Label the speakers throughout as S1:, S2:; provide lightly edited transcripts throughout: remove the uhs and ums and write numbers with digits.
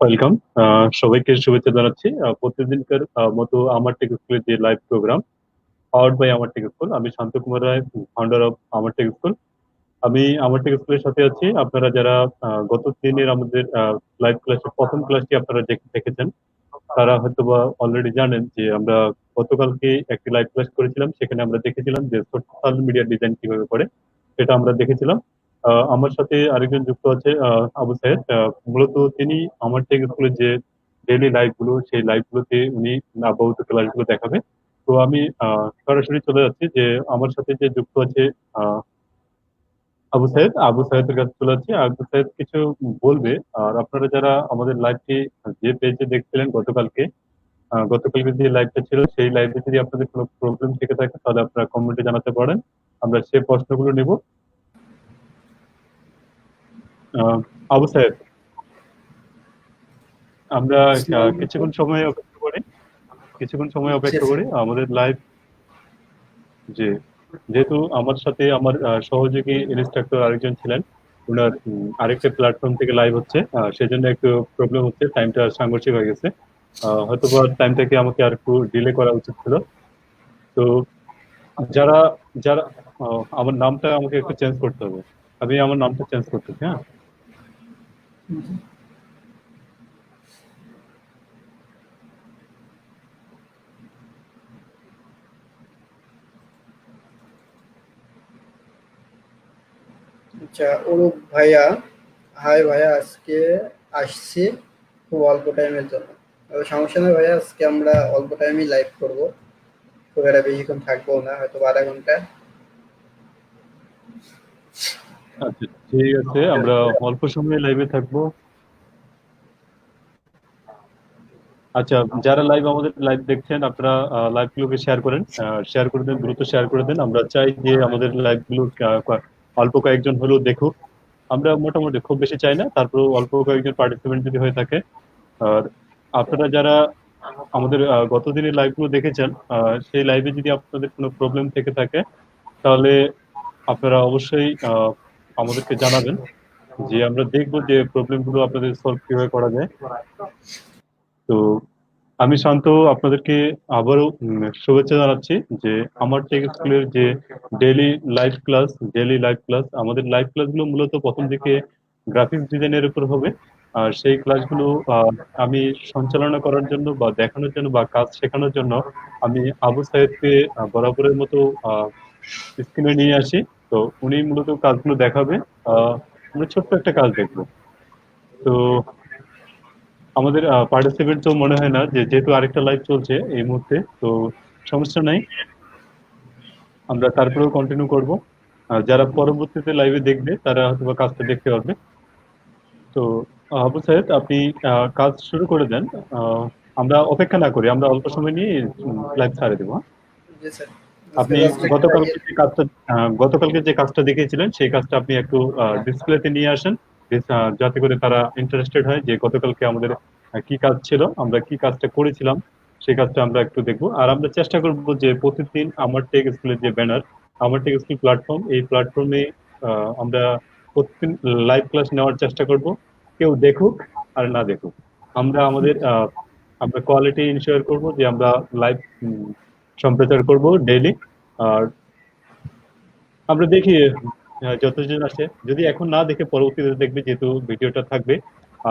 S1: Welcome. সবাইকে শুভেচ্ছা জানাচ্ছি। প্রতিদিনকার মতো আমার টেক স্কুলের যে লাইভ প্রোগ্রাম পাওয়ার্ড বাই আমার টেক স্কুল। আমি শান্ত কুমার রায়, ফাউন্ডার অফ আমার টেক স্কুল। আমি আমার টেক স্কুলের সাথে আছি। আপনারা যারা গত দিনের আমাদের লাইভ ক্লাসের প্রথম ক্লাসটি আপনারা দেখেছেন, তারা হয়তোবা অলরেডি জানেন যে আমরা গতকালকে একটি লাইভ ক্লাস করেছিলাম। সেখানে আমরা দেখেছিলাম যে সোশ্যাল মিডিয়া ডিজাইন কিভাবে করে, সেটা আমরা দেখেছিলাম। আমার সাথে আরেকজন যুক্ত আছে, আবু সাইদ। মূলত তিনি আমার টেক স্কুলের যে ডেইলি লাইভ গুলো, সেই লাইভ গুলোতে উনি আপাতত ক্লাসগুলো দেখাবে। তো আমি সরাসরি চলে যাচ্ছি যে আমার সাথে যে যুক্ত আছে আহ, আবু সাইদের কাছে চলে যাচ্ছি। আবু সাইদ কিছু বলবে। আর আপনারা যারা আমাদের লাইভটি যে পেজে দেখছিলেন গতকালকে যে লাইভটা ছিল, সেই লাইভে যদি আপনাদের কোনো প্রবলেম থেকে থাকে তাহলে আপনারা কমেন্টে জানাতে পারেন। আমরা সেই প্রশ্নগুলো নেব। আহ, আবু সাহেব, আমরা
S2: আসসালামু আলাইকুম।
S1: কিছুক্ষণ সময়
S2: জি,
S1: অপেক্ষা
S2: জি।
S1: করি আমাদের লাইভ। যে যেহেতু আমার সাথে আমার সহযোগী ইনস্ট্রাক্টর আরেকজন ছিলেন, ওনার আরেকটা প্ল্যাটফর্ম থেকে লাইভ হচ্ছে, সেজন্য একটু প্রবলেম হচ্ছে, টাইমটা সাংঘর্ষিক হয়ে গেছে। হয়তো বা টাইমটাকে আমাকে আর একটু ডিলে করা উচিত ছিল। তো যারা যারা আমার নামটা আমাকে একটু চেঞ্জ করতে হবে। আমি আমার নামটা চেঞ্জ করতেছি, হ্যাঁ।
S2: আচ্ছা, অরূপ ভাইয়া। হাই ভাইয়া, আজকে আসছি খুব অল্প টাইমের জন্য। তবে সমস্যা নেই ভাইয়া, আজকে আমরা অল্প টাইমই লাইভ করব। খুব একটা বেশিক্ষণ থাকবো না, হয়তো আধা ঘন্টা।
S1: আচ্ছা, ঠিক আছে, আমরা অল্প সময় লাইভে থাকবো। আচ্ছা, যারা লাইভ আমাদের লাইভ দেখছেন, আপনারা লাইভ গুলোকে শেয়ার করেন, শেয়ার করে দেন, দ্রুত শেয়ার করে দেন। আমরা চাই যে আমাদের লাইভ গুলো অল্প কয়েকজন হলেও দেখুক। আমরা মোটামুটি খুব বেশি চাই না, তারপরেও অল্প কয়েকজন পার্টিসিপেন্ট যদি হয়ে থাকে। আর আপনারা যারা আমাদের গত দিনের লাইভ গুলো দেখেছেন, সেই লাইভে যদি আপনাদের কোনো প্রবলেম থেকে থাকে, তাহলে আপনারা অবশ্যই আমাদেরকে জানাবেন, যে আমরা দেখবো যে প্রবলেম গুলো আপনাদের সলভ কিভাবে করা যায়। তো আমি শান্ত আপনাদেরকে আবারও শুভেচ্ছা জানাচ্ছি যে আমার টেক স্কুলের যে ডেইলি ডেইলি লাইভ ক্লাস, আমাদের লাইভ ক্লাসগুলো মূলত প্রথম দিকে গ্রাফিক্স ডিজাইনের উপর হবে। আর সেই ক্লাসগুলো আমি সঞ্চালনা করার জন্য বা দেখানোর জন্য বা কাজ শেখানোর জন্য আমি আবু সাহেবকে বরাবরের মতো স্ক্রিনে নিয়ে আসি। তো উনি মূলত কাজগুলো দেখাবে। আহ, আমরা ছোট্ট একটা কাজ দেখবো। তো আমাদের পার্টিসিপেন্ট তো মনে হয় না, যেহেতু আরেকটা লাইভ চলছে এই মুহূর্তে, তো সমস্যা নাই, আমরা তারপরেও কন্টিনিউ করব। যারা পরবর্তীতে লাইভে দেখবে তারা হয়তো বা কাজটা দেখতে পারবে। তো আবু সাহেদ, আপনি কাজ শুরু করে দেন। আহ, আমরা অপেক্ষা না করি, আমরা অল্প সময় নিয়ে লাইভ ছাড়ে দেবো, হ্যাঁ?
S2: জি স্যার। আজকে
S1: আপনি
S2: জাস্ট একটা
S1: গতকালকে যে কাজটা দেখিয়েছিলেন, সেই কাজটা আপনি একটু ডিসপ্লেতে নিয়ে আসেন, যাতে করে তারা ইন্টারেস্টেড হয় যে গতকালকে আমাদের কি কাজ ছিল, আমরা কি কাজটা করেছিলাম, সেই কাজটা আমরা একটু দেখবো। আর আমরা চেষ্টা করব যে প্রতিদিন আমার টেক স্কুলের যে ব্যানার, আমার টেক স্কুল প্ল্যাটফর্ম, এই প্ল্যাটফর্মে আমরা প্রতিদিন লাইভ ক্লাস নেওয়ার চেষ্টা করব। কেউ দেখুক আর না দেখুক, আমরা কোয়ালিটি ইনশিওর করব যে আমরা লাইভ সম্প্রচার করব ডেইলি। আর আমরা দেখি যতজন আসে, যদি এখন না দেখে পরবর্তীতে দেখবে, যেহেতু ভিডিওটা থাকবে।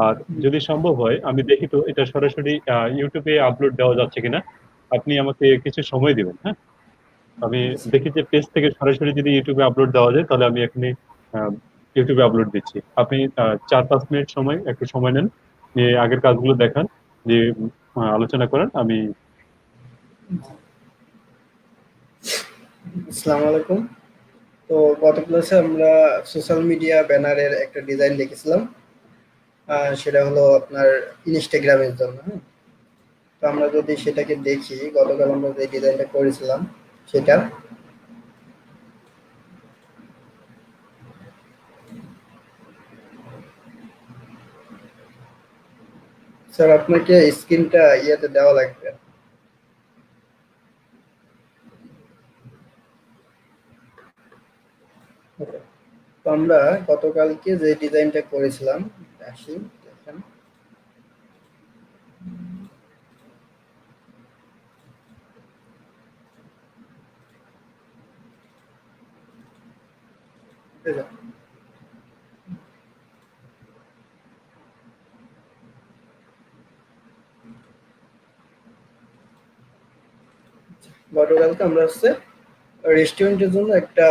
S1: আর যদি সম্ভব হয় আমি দেখি তো এটা সরাসরি ইউটিউবে আপলোড দেওয়া যাচ্ছে কিনা। আপনি আমাকে কিছু সময় দিবেন, হ্যাঁ। আমি দেখি যে পেজ থেকে সরাসরি যদি ইউটিউবে আপলোড দেওয়া যায়, তাহলে আমি এখনই ইউটিউবে আপলোড দিচ্ছি। আপনি 4-5 মিনিট একটু সময় নেন, নিয়ে আগের কাজগুলো দেখান, যে আলোচনা করেন। আমি
S2: আসসালামু আলাইকুম। তো গত ক্লাসে আমরা সোশ্যাল মিডিয়া ব্যানারের একটা ডিজাইন লিখেছিলাম। সেটা হলো আপনার ইনস্টাগ্রামের জন্য, হ্যাঁ? তো আমরা যদি সেটাকে দেখি, গতকাল আমরা যে ডিজাইনটা করেছিলাম সেটা। স্যার, আপনাকে স্ক্রিনটা ইয়েতে দেওয়া লাগবে। ওকে। তো আমরা গতকালকে যে ডিজাইনটা করেছিলাম, আসি দেখেন। এই যে, গতকালকে আমরা হচ্ছে রেস্টুরেন্টের জন্য একটা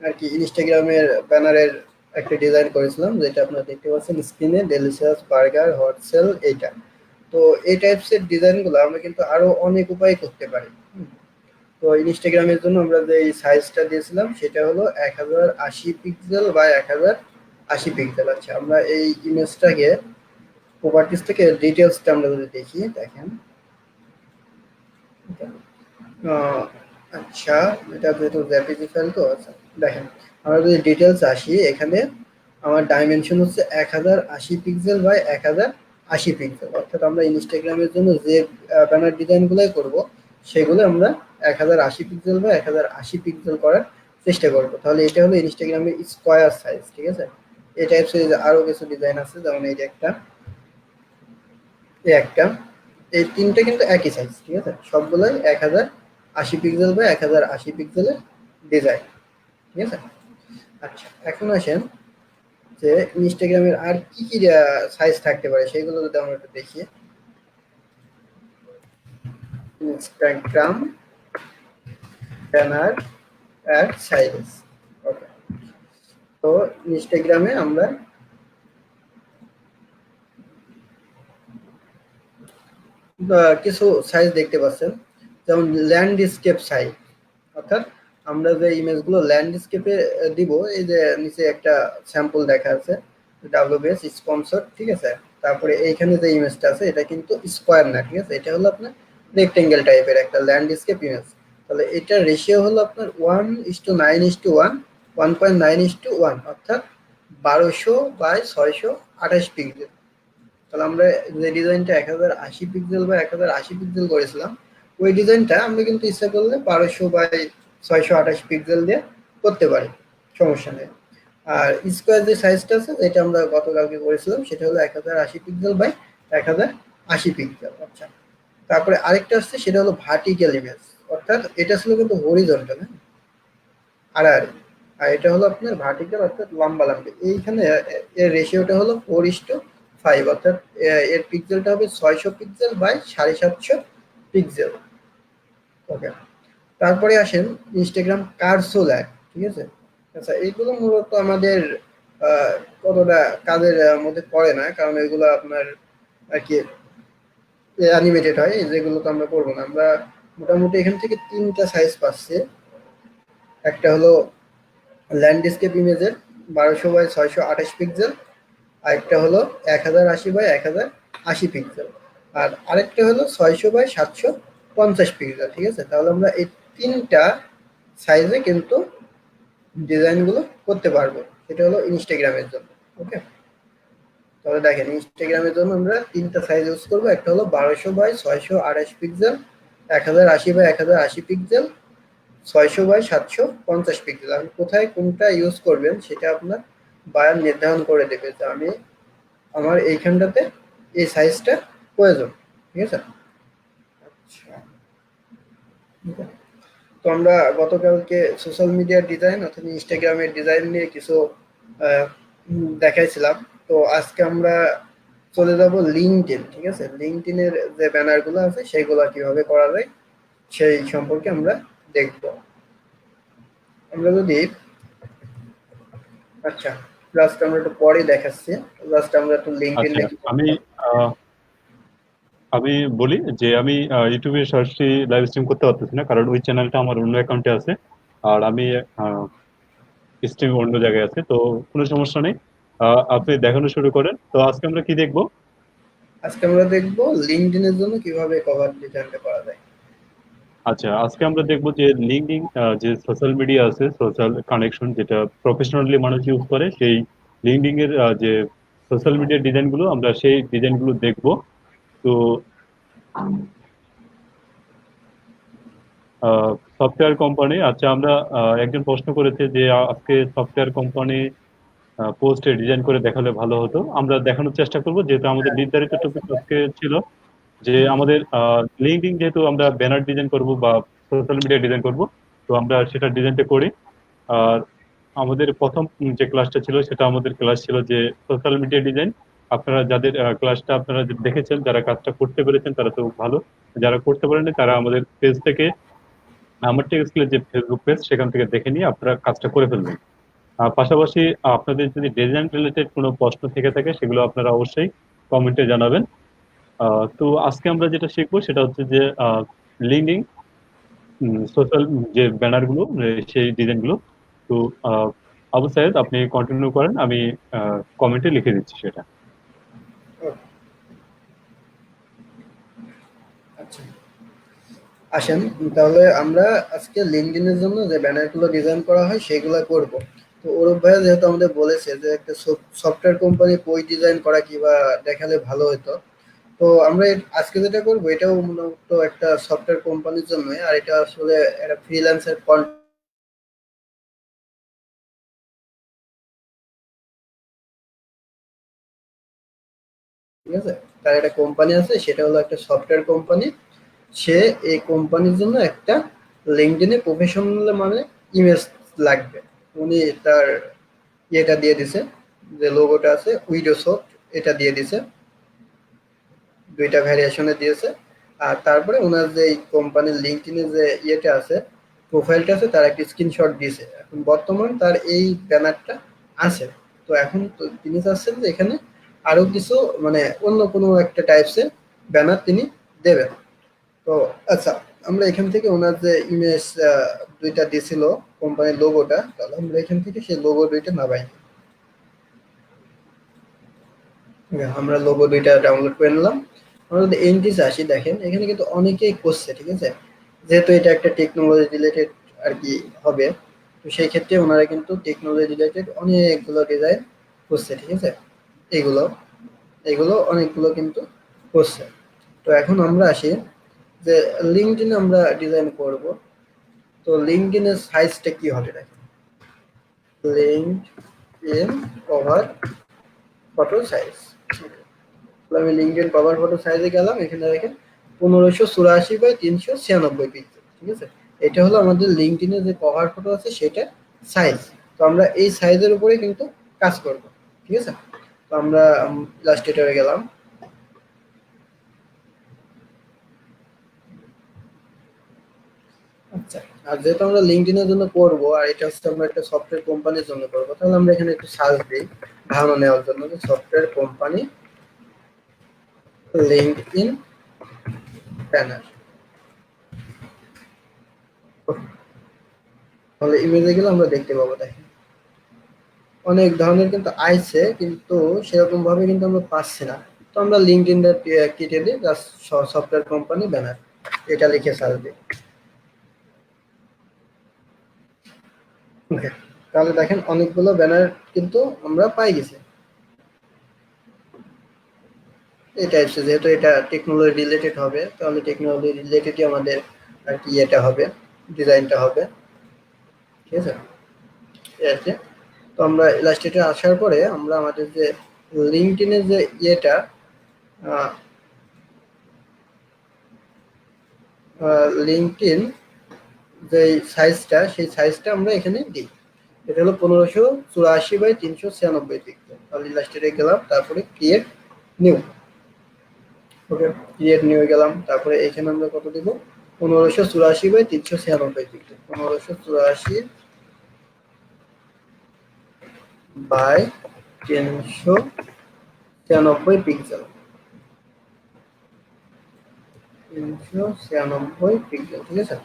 S2: আর কি ইনস্টাগ্রামের ব্যানারের একটা ডিজাইন করেছিলাম, যেটা আপনারা দেখতে পাচ্ছেন স্ক্রিনে, ডেলিশিয়াস বার্গার হট সেল এইটা। তো এই টাইপসের ডিজাইনগুলো আমরা কিন্তু আরো অনেক উপায় করতে পারি। তো ইনস্টাগ্রামের জন্য আমরা যে সাইজটা দিয়েছিলাম সেটা হলো 1080 পিক্সেল বা 1080 পিক্সেল। আচ্ছা, আমরা এই ইমেজটাকে প্রপার্টিস থেকে ডিটেলসটা আমরা যদি দেখি, দেখেন। আহ, আচ্ছা, এটা যেহেতু জেপিজি ফাইল, তো আচ্ছা দেখেন, আমরা যদি ডিটেলস আসি, এখানে আমার ডাইমেনশন হচ্ছে 1080 পিক্সেল বাই 1080 পিক্সেল। অর্থাৎ আমরা ইনস্টাগ্রামের জন্য যে ব্যানার ডিজাইনগুলোই করব, সেগুলো আমরা 1080 পিক্সেল বা 1080 পিক্সেল করার চেষ্টা করব। তাহলে এটা হলো ইনস্টাগ্রামের স্কোয়ার সাইজ, ঠিক আছে। এই টাইপসের আরো কিছু ডিজাইন আছে, যেমন এই যে একটা, এই একটা, এই তিনটে কিন্তু একই সাইজ, ঠিক আছে। সবগুলোই 1080 পিক্সেল বা 1080 পিক্সেলের ডিজাইন, ঠিক আছে। আচ্ছা, এখন আসেন যে ইনস্টাগ্রামের আর কি কি সাইজ থাকতে পারে সেগুলো যদি আমরা একটু দেখি। ইনস্টাগ্রাম ব্যানার অ্যাড সাইজ, ওকে। তো ইনস্টাগ্রামে আমরা কিছু সাইজ দেখতে পাচ্ছেন, যেমন ল্যান্ডস্কেপ সাইজ। অর্থাৎ আমরা যে ইমেজগুলো ল্যান্ডস্কেপে দিব, এই যে নিচে একটা স্যাম্পল দেখা আছে, ডাব্লিউবিএস স্পন্সর, ঠিক আছে। তারপরে এইখানে যে ইমেজটা আছে এটা কিন্তু স্কোয়ার না, ঠিক আছে। এটা হলো আপনার রেক্টেঙ্গেল টাইপের একটা ল্যান্ডস্কেপ ইমেজ। তাহলে এটার রেশিও হলো আপনার 1:9:1, 1.9:1, অর্থাৎ 1200/628 পিক্সেল। তাহলে আমরা যে ডিজাইনটা 1080 পিক্সেল বা 1080 পিক্সেল করেছিলাম, ওই ডিজাইনটা আমরা কিন্তু ইচ্ছা করলে 1200/628 পিক্সেল দিয়ে করতে পারি, সমস্যা নেই। আর স্কোয়ার যে সাইজটা আছে, এটা আমরা গতকালকে করেছিলাম, সেটা হলো 1080 পিক্সেল বাই 1080 পিক্সেল। আচ্ছা, তারপরে আরেকটা আসছে, সেটা হলো ভার্টিক্যাল ইমেজ। অর্থাৎ এটা ছিল কিন্তু হরিজন্টাল, হ্যাঁ, আড়াআড়ি। আর এটা হলো আপনার ভার্টিক্যাল, অর্থাৎ লম্বা লম্বি। এইখানে এর রেশিওটা হলো 4:5, অর্থাৎ এর পিক্সেলটা হবে 600 পিক্সেল বাই 750 পিক্সেল, ওকে। তারপরে আসেন ইনস্টাগ্রাম কার্সল অ্যাড, ঠিক আছে। আচ্ছা, এইগুলো মূলত আমাদের আহ, কতটা কাজের মধ্যে পড়ে না, কারণ এগুলো আপনার আর কি অ্যানিমেটেড হয়, যেগুলো তো আমরা করবো না। আমরা মোটামুটি এখান থেকে তিনটা সাইজ পাচ্ছি। একটা হলো ল্যান্ডস্কেপ ইমেজের 1200/628 পিক্সেল, আরেকটা হলো 1080/1080 পিক্সেল, আর আরেকটা হলো 600/750 পিক্সেল, ঠিক আছে। তাহলে আমরা এই তিনটা সাইজে কিন্তু ডিজাইনগুলো করতে পারবো। এটা হলো ইনস্টাগ্রামের জন্য, ওকে। তাহলে দেখেন, ইনস্টাগ্রামের জন্য আমরা তিনটা সাইজ ইউজ করবো। একটা হলো 1200/628 পিক্সেল, 1080/1080 পিক্সেল, 600/750 পিক্সেল। আপনি কোথায় কোনটা ইউজ করবেন সেটা আপনার বায়ার নির্ধারণ করে দেবে, যে আমি আমার এইখানটাতে এই সাইজটা প্রয়োজন, ঠিক আছে। আচ্ছা, তো আমরা গতকালকে সোশ্যাল মিডিয়ার ডিজাইন অর্থাৎ ইনস্টাগ্রামের ডিজাইন নিয়ে কিছু দেখাইছিলাম। তো আজকে আমরা চলে যাব লিঙ্কডইন, ঠিক আছে। লিঙ্কডইনের যে ব্যানারগুলো আছে সেইগুলো কিভাবে করা যায় সেই সম্পর্কে আমরা দেখব। আমরা যদি, আচ্ছা, জাস্ট আমরা একটু পরে দেখাচ্ছি, জাস্ট আমরা একটু লিঙ্কডইনে
S1: আচ্ছা, আহ, আমি বলি যে আমি ইউটিউবে সরাসরি লাইভ স্ট্রিম করতে পারতেছি না, কারণ ওই চ্যানেলটা আমার অন্য অ্যাকাউন্টে আছে, আর আমি স্ট্রিম অন্য জায়গায় আছে। তো কোনো সমস্যা নেই, আপনি দেখানো শুরু করেন। তো আজকে আমরা কি দেখবো?
S2: আজকে আমরা দেখব লিঙ্কডইনের জন্য কিভাবে কভার ডিজাইনটা করা যায়।
S1: আচ্ছা, আজকে আমরা দেখবো যে লিঙ্কডিন, যে সোশ্যাল মিডিয়া আছে, সোশ্যাল কানেকশন যেটা প্রফেশনালি মানুষ ইউজ করে, সেই লিঙ্কডিন এর যে সোশ্যাল মিডিয়ার ডিজাইন গুলো, আমরা সেই ডিজাইন গুলো দেখবো। তো সফটওয়্যার কোম্পানি, আচ্ছা আমরা একজন প্রশ্ন করেছে যে আজকে সফটওয়্যার কোম্পানি পোস্টে ডিজাইন করে দেখালে ভালো হতো। আমরা দেখানোর চেষ্টা করব, যেহেতু আমাদের নির্ধারিত টপিক আজকে ছিল যে আমাদের লিঙ্কডিন, যেহেতু আমরা ব্যানার ডিজাইন করব বা সোশ্যাল মিডিয়া ডিজাইন করব, তো আমরা সেটা ডিজাইনটা করি। আর আমাদের প্রথম যে ক্লাসটা ছিল সেটা আমাদের ক্লাস ছিল যে সোশ্যাল মিডিয়া ডিজাইন। আপনারা যাদের ক্লাসটা আপনারা যে দেখেছেন, যারা কাজটা করতে পেরেছেন তারা তো ভালো, যারা করতে পারেননি তারা আমাদের পেজ থেকে, আমার টেক স্কুলের যে ফেসবুক পেজ, সেখান থেকে দেখে নিয়ে আপনারা কাজটা করে ফেলবেন। পাশাপাশি আপনাদের যদি ডিজাইন রিলেটেড কোনো প্রশ্ন থেকে থাকে সেগুলো আপনারা অবশ্যই কমেন্টে জানাবেন। তো আজকে আমরা যেটা শিখবো সেটা হচ্ছে যে লিঙ্কিং সোশ্যাল যে ব্যানার গুলো, সেই ডিজাইন গুলো। তো আহ, আবু সাইদ, আপনি কন্টিনিউ করেন, আমি কমেন্টে লিখে দিচ্ছি সেটা।
S2: আচ্ছা, আসেন তাহলে আমরা আজকে লিঙ্কডইনের জন্য যে ব্যানারগুলো ডিজাইন করা হয় সেগুলো করব। তো অরূপ ভাইয়া যেহেতু আমাদের বলেছে যে একটা সফটওয়্যার কোম্পানি বই ডিজাইন করা কিংবা দেখালে ভালো হতো, তো আমরা আজকে যেটা করব এটাও মূলত একটা সফটওয়্যার কোম্পানির জন্য, আর এটা আসলে একটা ফ্রিল্যান্সার কন্টেন্ট, ঠিক আছে। তার একটা কোম্পানি আছে, সেটা হলো একটা সফটওয়্যার কোম্পানি। সে এই কোম্পানির জন্য একটা লিঙ্কডইনে প্রফেশনাল মানে ইমেজ লাগবে। উনি তার ইয়েটা দিয়ে দিছে, যে লোগোটা আছে উইডো সফট, এটা দিয়ে দিছে, দুইটা ভ্যারিয়েশনে দিয়েছে। আর তারপরে ওনার যে কোম্পানির লিঙ্কডইনে যে ইয়েটা আছে, প্রোফাইলটা আছে, তার একটা স্ক্রিনশট দিয়েছে। এখন বর্তমান তার এই ব্যানারটা আছে। তো এখন তো তিনি চাচ্ছেন যে এখানে আরো কিছু মানে অন্য কোনো একটা টাইপসের ব্যানার তিনি দেবেন। তো আচ্ছা, আমরা এখান থেকে ওনার যে ইমেজ দুইটা দিছিল কোম্পানির লোগোটা, তাহলে আমরা এখান থেকে সেই লোগো দুইটা নামাই। আমরা লোগো দুইটা ডাউনলোড করে নিলাম। আমরা যদি এনটিসে আসি, দেখেন এখানে কিন্তু অনেকেই করছে, ঠিক আছে। যেহেতু এটা একটা টেকনোলজি রিলেটেড আর কি হবে, তো সেই ক্ষেত্রে ওনারা কিন্তু টেকনোলজি রিলেটেড অনেকগুলো ডিজাইন করছে, ঠিক আছে। এগুলো এগুলো অনেকগুলো কিন্তু করছে। তো এখন আমরা আসি যে লিঙ্কডইনে আমরা ডিজাইন করব। তো লিঙ্কডইনের সাইজটা কি হবে দেখেন, লিঙ্কডইন কভার ফটো সাইজ। আমি লিঙ্কডইন কভার ফটো সাইজে গেলাম, এখানে দেখেন 1584 বাই 396 পিক্সেল, ঠিক আছে। এটা হলো আমাদের লিঙ্কডইনে যে কভার ফটো আছে সেটা সাইজ। তো আমরা এই সাইজের উপরে কিন্তু কাজ করব, ঠিক আছে। তো আমরা ইলাস্ট্রেটরে গেলাম। আচ্ছা, আর যেহেতু আমরা লিঙ্কডইনের জন্য করব, আর এটা হচ্ছে আমরা একটা সফটওয়্যার কোম্পানির জন্য করব, তাহলে আমরা এখানে একটু সার্চ দিই ধারণা নেওয়ার জন্য যে সফটওয়্যার কোম্পানি লিঙ্কডইন ব্যানার। তাহলে ইমেজে গেলে আমরা দেখতে পাবো, দেখেন অনেক ধরনের কিন্তু আইছে, কিন্তু সেরকম ভাবে কিন্তু আমরা পাচ্ছি না। তো আমরা লিঙ্কডইনটা কেটে দিই, জাস্ট সফটওয়্যার কোম্পানি ব্যানার এটা লিখে সার্চ দিই। ওকে, তাহলে দেখেন অনেকগুলো ব্যানার কিন্তু আমরা পাই গেছি। এই টাইপসে, যেহেতু এটা টেকনোলজি রিলেটেড হবে, তাহলে টেকনোলজি রিলেটেডই আমাদের আর কি এটা হবে, ডিজাইনটা হবে, ঠিক আছে। এই আর কি। তো আমরা ইলাস্ট্রেটরে আসার পরে আমরা আমাদের যে লিঙ্কডইনের যে ইয়েটা লিঙ্কডইন যে সাইজটা, সেই সাইজটা আমরা এখানে দিই। এটা হলো 1584 বাই 396 পিক্সেল। তাহলে ইলাস্ট্রেটরে গেলাম, তারপরে create new. Okay, create new গেলাম, তারপরে এখানে আমরা কত দিব, 1584 by 396 pixel, 1584 by 396 pixel, 396 pixel, ঠিক আছে।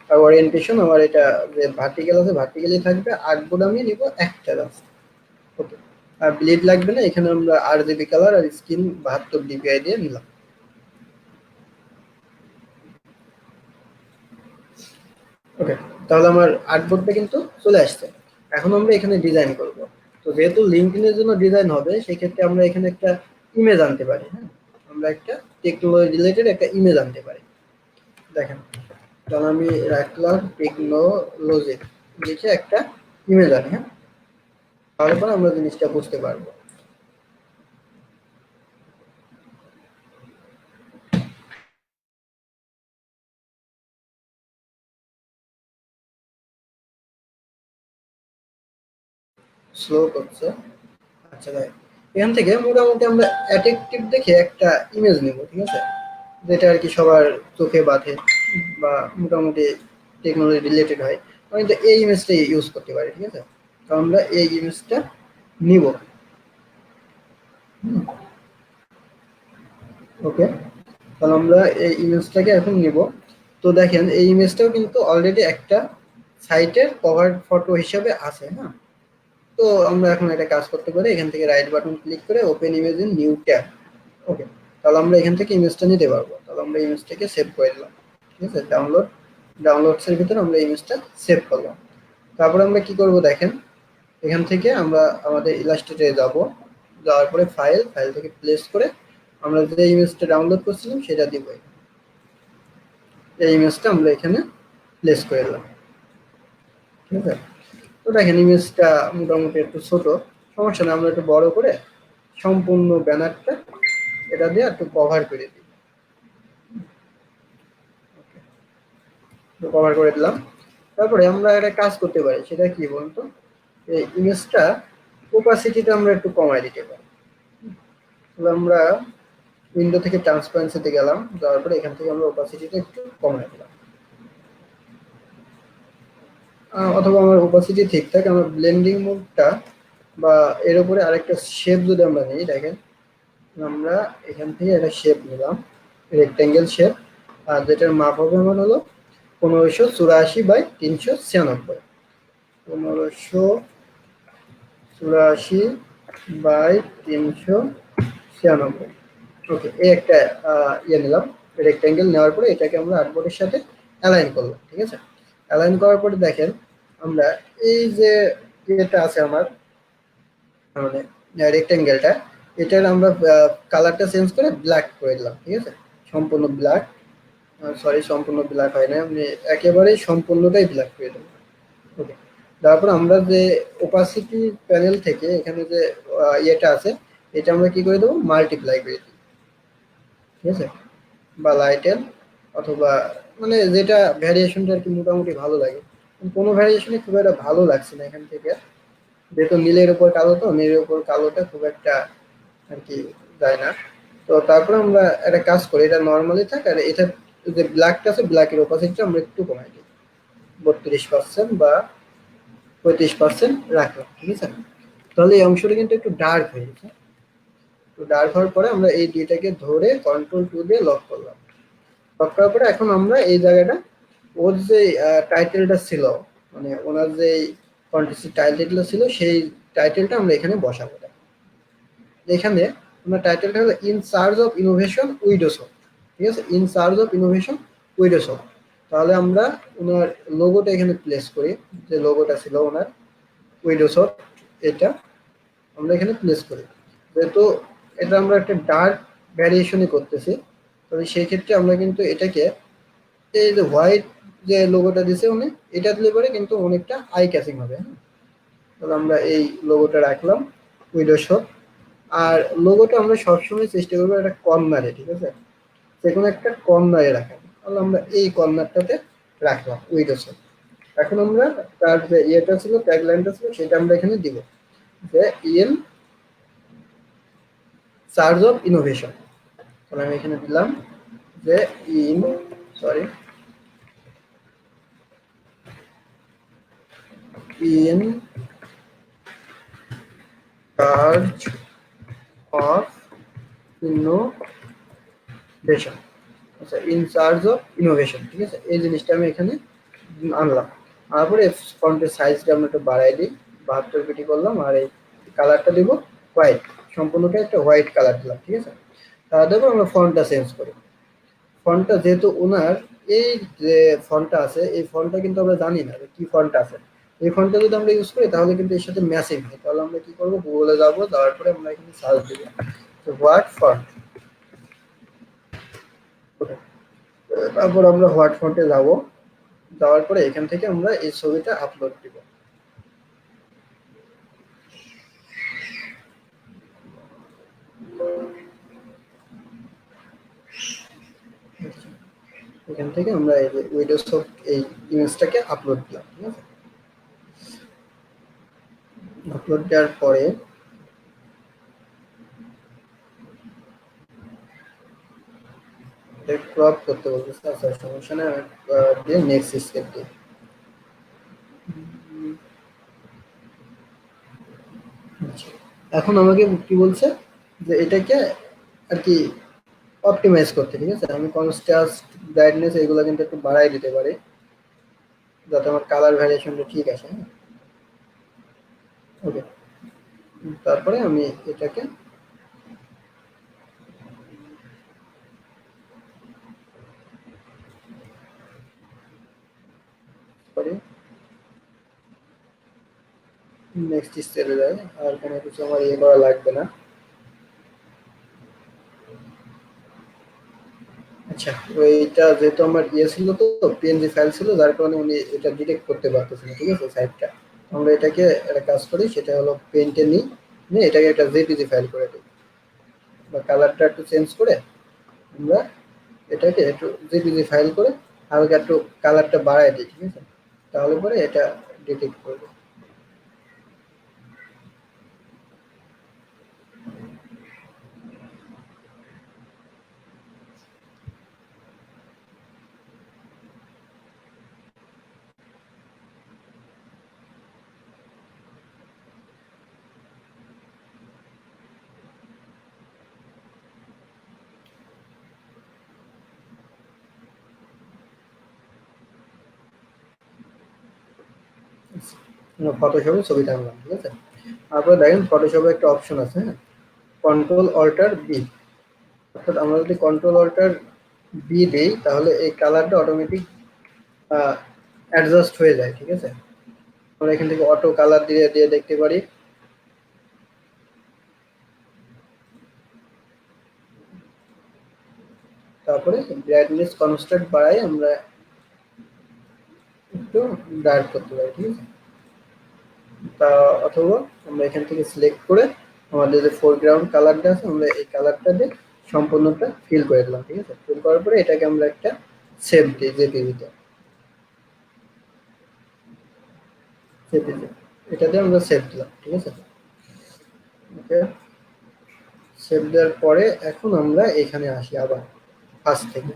S2: আর ওরিয়েন্টেশন আমার এটা যে ভার্টিক্যাল আছে, ভার্টিক্যালি থাকবে। আর্টবোর্ড আমি নিব একটা রাস্তা। ওকে, আর ব্লিড লাগবে না, এখানে আমরা RGB কালার আর স্ক্রিন 72 DPI দিয়ে নিলাম। ওকে, তাহলে আমার আর্টবোর্ডটা কিন্তু চলে আসছে। এখন আমরা এখানে ডিজাইন করব। তো যেহেতু লিঙ্কডইনের জন্য ডিজাইন হবে, সেই ক্ষেত্রে আমরা এখানে একটা ইমেজ আনতে পারি। হ্যাঁ, আমরা একটা টেকনোলজি রিলেটেড একটা ইমেজ আনতে পারি। দেখেন, তাহলে আমি রাখলাম টেকনোলজি লিখে একটা ইমেজ আনি। হ্যাঁ, তাহলে পরে আমরা জিনিসটা বুঝতে পারবো। স্লো করছে। আচ্ছা ভাই, এখান থেকে মোটামুটি আমরা অ্যাট্রাকটিভ দেখে একটা ইমেজ নেব, ঠিক আছে, যেটা আর কি সবার চোখে বাঁধে বা মোটামুটি টেকনোলজি রিলেটেড হয়। আমি কিন্তু এই ইমেজটা ইউজ করতে পারি, ঠিক আছে। তো আমরা এই ইমেজটা নিব। ওকে, তাহলে আমরা এই ইমেজটাকে এখন নিব। তো দেখেন এই ইমেজটাও কিন্তু অলরেডি একটা সাইটের কভার ফটো হিসেবে আছে, হ্যাঁ। তো আমরা এখন একটা কাজ করতে পারি, এখান থেকে রাইট বাটন ক্লিক করে open image in new tab. Okay, তাহলে আমরা এখান থেকে ইমেজটা নিতে পারবো। তাহলে আমরা ইমেজটাকে সেভ করে দিলাম, ঠিক আছে। ডাউনলোডস এর ভিতরে আমরা ইমেজটা সেভ করলাম। তারপরে আমরা কি করব দেখেন, এখান থেকে আমরা আমাদের ইলাস্ট্রেটরে যাব, যাওয়ার পরে ফাইল থেকে প্লেস করে আমরা যে ইমেজটা ডাউনলোড করছিলাম সেটা দিব। এই ইমেজটা আমরা এখানে প্লেস করে দিলাম, ঠিক আছে। তো দেখেন ইমেজটা মোটামুটি একটু ছোট, সমস্যা নেই, আমরা একটু বড় করে সম্পূর্ণ ব্যানারটা এটা দিয়ে একটু কভার করে দিই। কভার করে দিলাম। তারপরে আমরা একটা কাজ করতে পারি, সেটা কি বলতো, এই ইমেজটা ওপাসিটিটা আমরা একটু কমাই দিতে পারি। আমরা উইন্ডো থেকে ট্রান্সপারেন্সিতে গেলাম, যাওয়ার পরে এখান থেকে আমরা ওপাসিটিটা একটু কমাই দিলাম। অথবা আমার ওপাসিটি ঠিক থাকে, আমরা ব্লেন্ডিং মোডটা বা এর উপরে আরেকটা শেপ যদি আমরা নিই, দেখেন আমরা এখান থেকে একটা শেপ নিলাম, রেক্টেঙ্গেল শেপ, আর যেটার মাপ হবে আমার হলো 1584 বাই 396, 1584 বাই 396। ওকে, এই একটা ইয়ে নিলাম, রেক্টেঙ্গেল নেওয়ার পরে এটাকে আমরা আর্টবোর্ডের সাথে অ্যালাইন করলাম, ঠিক আছে। অ্যালাইন করার পরে দেখেন আমরা এই যে ইয়েটা আছে আমার, মানে রেক্টেঙ্গেলটা, এটার আমরা কালারটা চেঞ্জ করে ব্ল্যাক করে দিলাম, ঠিক আছে। সম্পূর্ণ ব্ল্যাক, সরি সম্পূর্ণ ব্ল্যাক হয় না, আমি একেবারেই সম্পূর্ণটাই ব্ল্যাক করে দেবো। ওকে, তারপর আমরা যে ওপাসিটি প্যানেল থেকে এখানে যে ইয়েটা আছে, এটা আমরা কি করে দেবো, মাল্টিপ্লাই করে দিই, ঠিক আছে, বা লাইটেন, অথবা মানে যেটা ভ্যারিয়েশনটা আর কি মোটামুটি ভালো লাগে। কোনো ভ্যারিয়েশনই খুব একটা ভালো লাগছে না এখান থেকে, যেহেতু নীলের উপর কালো, তো নীলের উপর কালোটা খুব একটা আর কি যায় না। তো তারপরে আমরা একটা কাজ করি, এটা নর্মালি থাকে, আর এটা যে ব্ল্যাকটা আছে ব্ল্যাকের ওপাসিটিটা আমরা একটু কমাই দিই, 32% বা 35% রাখলাম, ঠিক আছে। তাহলে এই অংশটা কিন্তু একটু ডার্ক হয়ে গেছে। তো ডার্ক হওয়ার পরে আমরা এই দুইটাকে ধরে কন্ট্রোল 2 দিয়ে লক করলাম। লক করার পরে এখন আমরা এই জায়গাটা, ওর যে টাইটেলটা ছিল, মানে ওনার যে কন্টেস্টের টাইটেলটা ছিল, সেই টাইটেলটা আমরা এখানে বসাবো। এখানে আমরা টাইটেলটা হলো ইন সার্চ অফ ইনোভেশন উইডোসফট, ঠিক আছে, ইন সার্চ অফ ইনোভেশন উইডোসফট। তাহলে আমরা ওনার লোগোটা এখানে প্লেস করি, যে লোগোটা ছিল ওনার উইডোসফট, এটা আমরা এখানে প্লেস করি। যেহেতু এটা আমরা একটা ডার্ক ভ্যারিয়েশনে করতেছি, তবে সেই ক্ষেত্রে আমরা কিন্তু এটাকে এই যে হোয়াইট যে লোগোটা দিছে উনি, এটা দিলে পরে কিন্তু অনেকটা আই ক্যাচিং হবে, হ্যাঁ। তাহলে আমরা এই লোগোটা রাখলাম উইডোসফট। আর লোগোটা আমরা সবসময় চেষ্টা করবো একটা কর্নারে, ঠিক আছে, যে কোনো একটা কর্নারে রাখা। তাহলে আমরা এই কর্নারটাতে রাখলাম উইডোসফট। এখন আমরা তার যে ইয়েটা ছিল, ট্যাগলাইনটা ছিল, সেটা আমরা এখানে দিব, যে ইন সার্চ অফ ইনোভেশন। তাহলে আমি এখানে দিলাম যে in, sorry, in search of innovation. আচ্ছা, ইন সার্চ অফ ইনোভেশন, ঠিক আছে, এই জিনিসটা আমি এখানে আনলাম। তারপরে ফন্টের সাইজটা আমরা একটু বাড়াই দিই, 72 পিটি করলাম, আর এই কালারটা দিব হোয়াইট, সম্পূর্ণটা একটা হোয়াইট কালার দিলাম, ঠিক আছে। তারপর আমরা ফন্টটা চেঞ্জ করি। ফন্টটা যেহেতু ওনার এই যে ফন্টটা আছে, এই ফন্টটা কিন্তু আমরা জানি না যে কি ফন্ট আছে। এই ফন্টটা যদি আমরা ইউজ করি তাহলে কিন্তু এর সাথে ম্যাচিং হয়। তাহলে আমরা কি করবো, গুগলে যাবো, যাওয়ার পরে আমরা এখানে সার্চ দিব হোয়াট ফন্ট। তারপর আমরা হোয়াট ফন্টে যাব, যাওয়ার পরে এখান থেকে আমরা এই ছবিটা আপলোড দিব। এখান থেকে আমরা এই যে উইন্ডোজ এই ইমেজটাকে আপলোড দিলাম, ঠিক আছে। আপলোড দেওয়ার পরে ক্রপ করতে বলতেছে, আচ্ছা সমস্যা নেই, দিয়ে নেক্সট স্টেপ দিই। এখন আমাকে কি বলছে যে এটাকে আর কি অপটিমাইজ করতে, ঠিক আছে। আমি কনট্রাস্ট, ব্রাইটনেস এগুলো কিন্তু একটু বাড়াই দিতে পারি যাতে আমার কালার ভ্যারিয়েশনটা ঠিক আসে। হ্যাঁ, ওকে। তারপরে আমি এটাকে নেক্সট স্টেপে যাই, আর কোনো কিছু আমার ইয়ে করা লাগবে না। আচ্ছা, ওইটা যেহেতু আমার ইয়ে ছিল, তো পিএনজি ফাইল ছিল, যার কারণে উনি এটা ডিটেক্ট করতে পারতেছে না, ঠিক আছে সাইটটা। আমরা এটাকে একটা কাজ করি, সেটা হলো পেন্টে নিই, নিয়ে এটাকে একটা জেপিজি ফাইল করে দিই, বা কালারটা একটু চেঞ্জ করে আমরা এটাকে একটু জেপিজি ফাইল করে হালকা একটু কালারটা বাড়ায় দিই, ঠিক আছে। তাহলে পরে এটা ডিটেক্ট করবে। ফটোশপে ছবিটা আনলাম, ঠিক আছে। তারপরে দেখেন ফটোশপে একটা অপশন আছে, হ্যাঁ, কন্ট্রোল অল্টার বি। অর্থাৎ আমরা যদি কন্ট্রোল অল্টার বি দিই তাহলে এই কালারটা অটোমেটিক অ্যাডজাস্ট হয়ে যায়, ঠিক আছে। আমরা এখান থেকে অটো কালার দিয়ে দিয়ে দেখতে পারি। তারপরে ব্রাইটনেস কনস্ট্যান্ট বাড়াই আমরা একটু ডার্ক করতে পারি, ঠিক আছে। তা অথবা আমরা এখান থেকে সিলেক্ট করে আমাদের যে ফোরগ্রাউন্ড কালারটা আছে আমরা এই কালারটা দিয়ে সম্পূর্ণটা ফিল করে দিলাম, ঠিক আছে। ফিল করার পরে এটাকে আমরা একটা সেভ দিই জেপিজিতে, জেপিজি এটাতে আমরা সেভ দিলাম, ঠিক আছে। ওকে, সেভ দেওয়ার পরে এখন আমরা এখানে আসি আবার ফার্স্ট থেকে।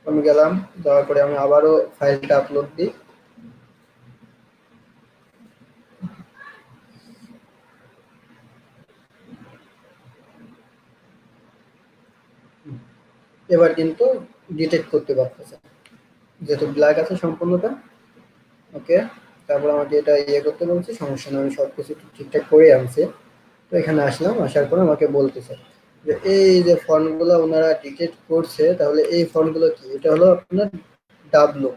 S2: আমি গেলাম, যাওয়ার পরে আমি আবারও ফাইলটা আপলোড দিই। এবার কিন্তু ডিটেক্ট করতে পারতেছে যেহেতু ব্ল্যাক আছে সম্পূর্ণটা। ওকে, তারপর আমাকে এটা ইয়ে করতে বলছে, সমস্যা নেই, আমি সব কিছু ঠিকঠাক করে আনছি। তো এখানে আসলাম, আসার পর আমাকে বলতেছে যে এই যে ফন্টগুলো ওনারা ডিটেক্ট করছে, তাহলে এই ফন্টগুলো কি, এটা হলো আপনার ডাব্লু।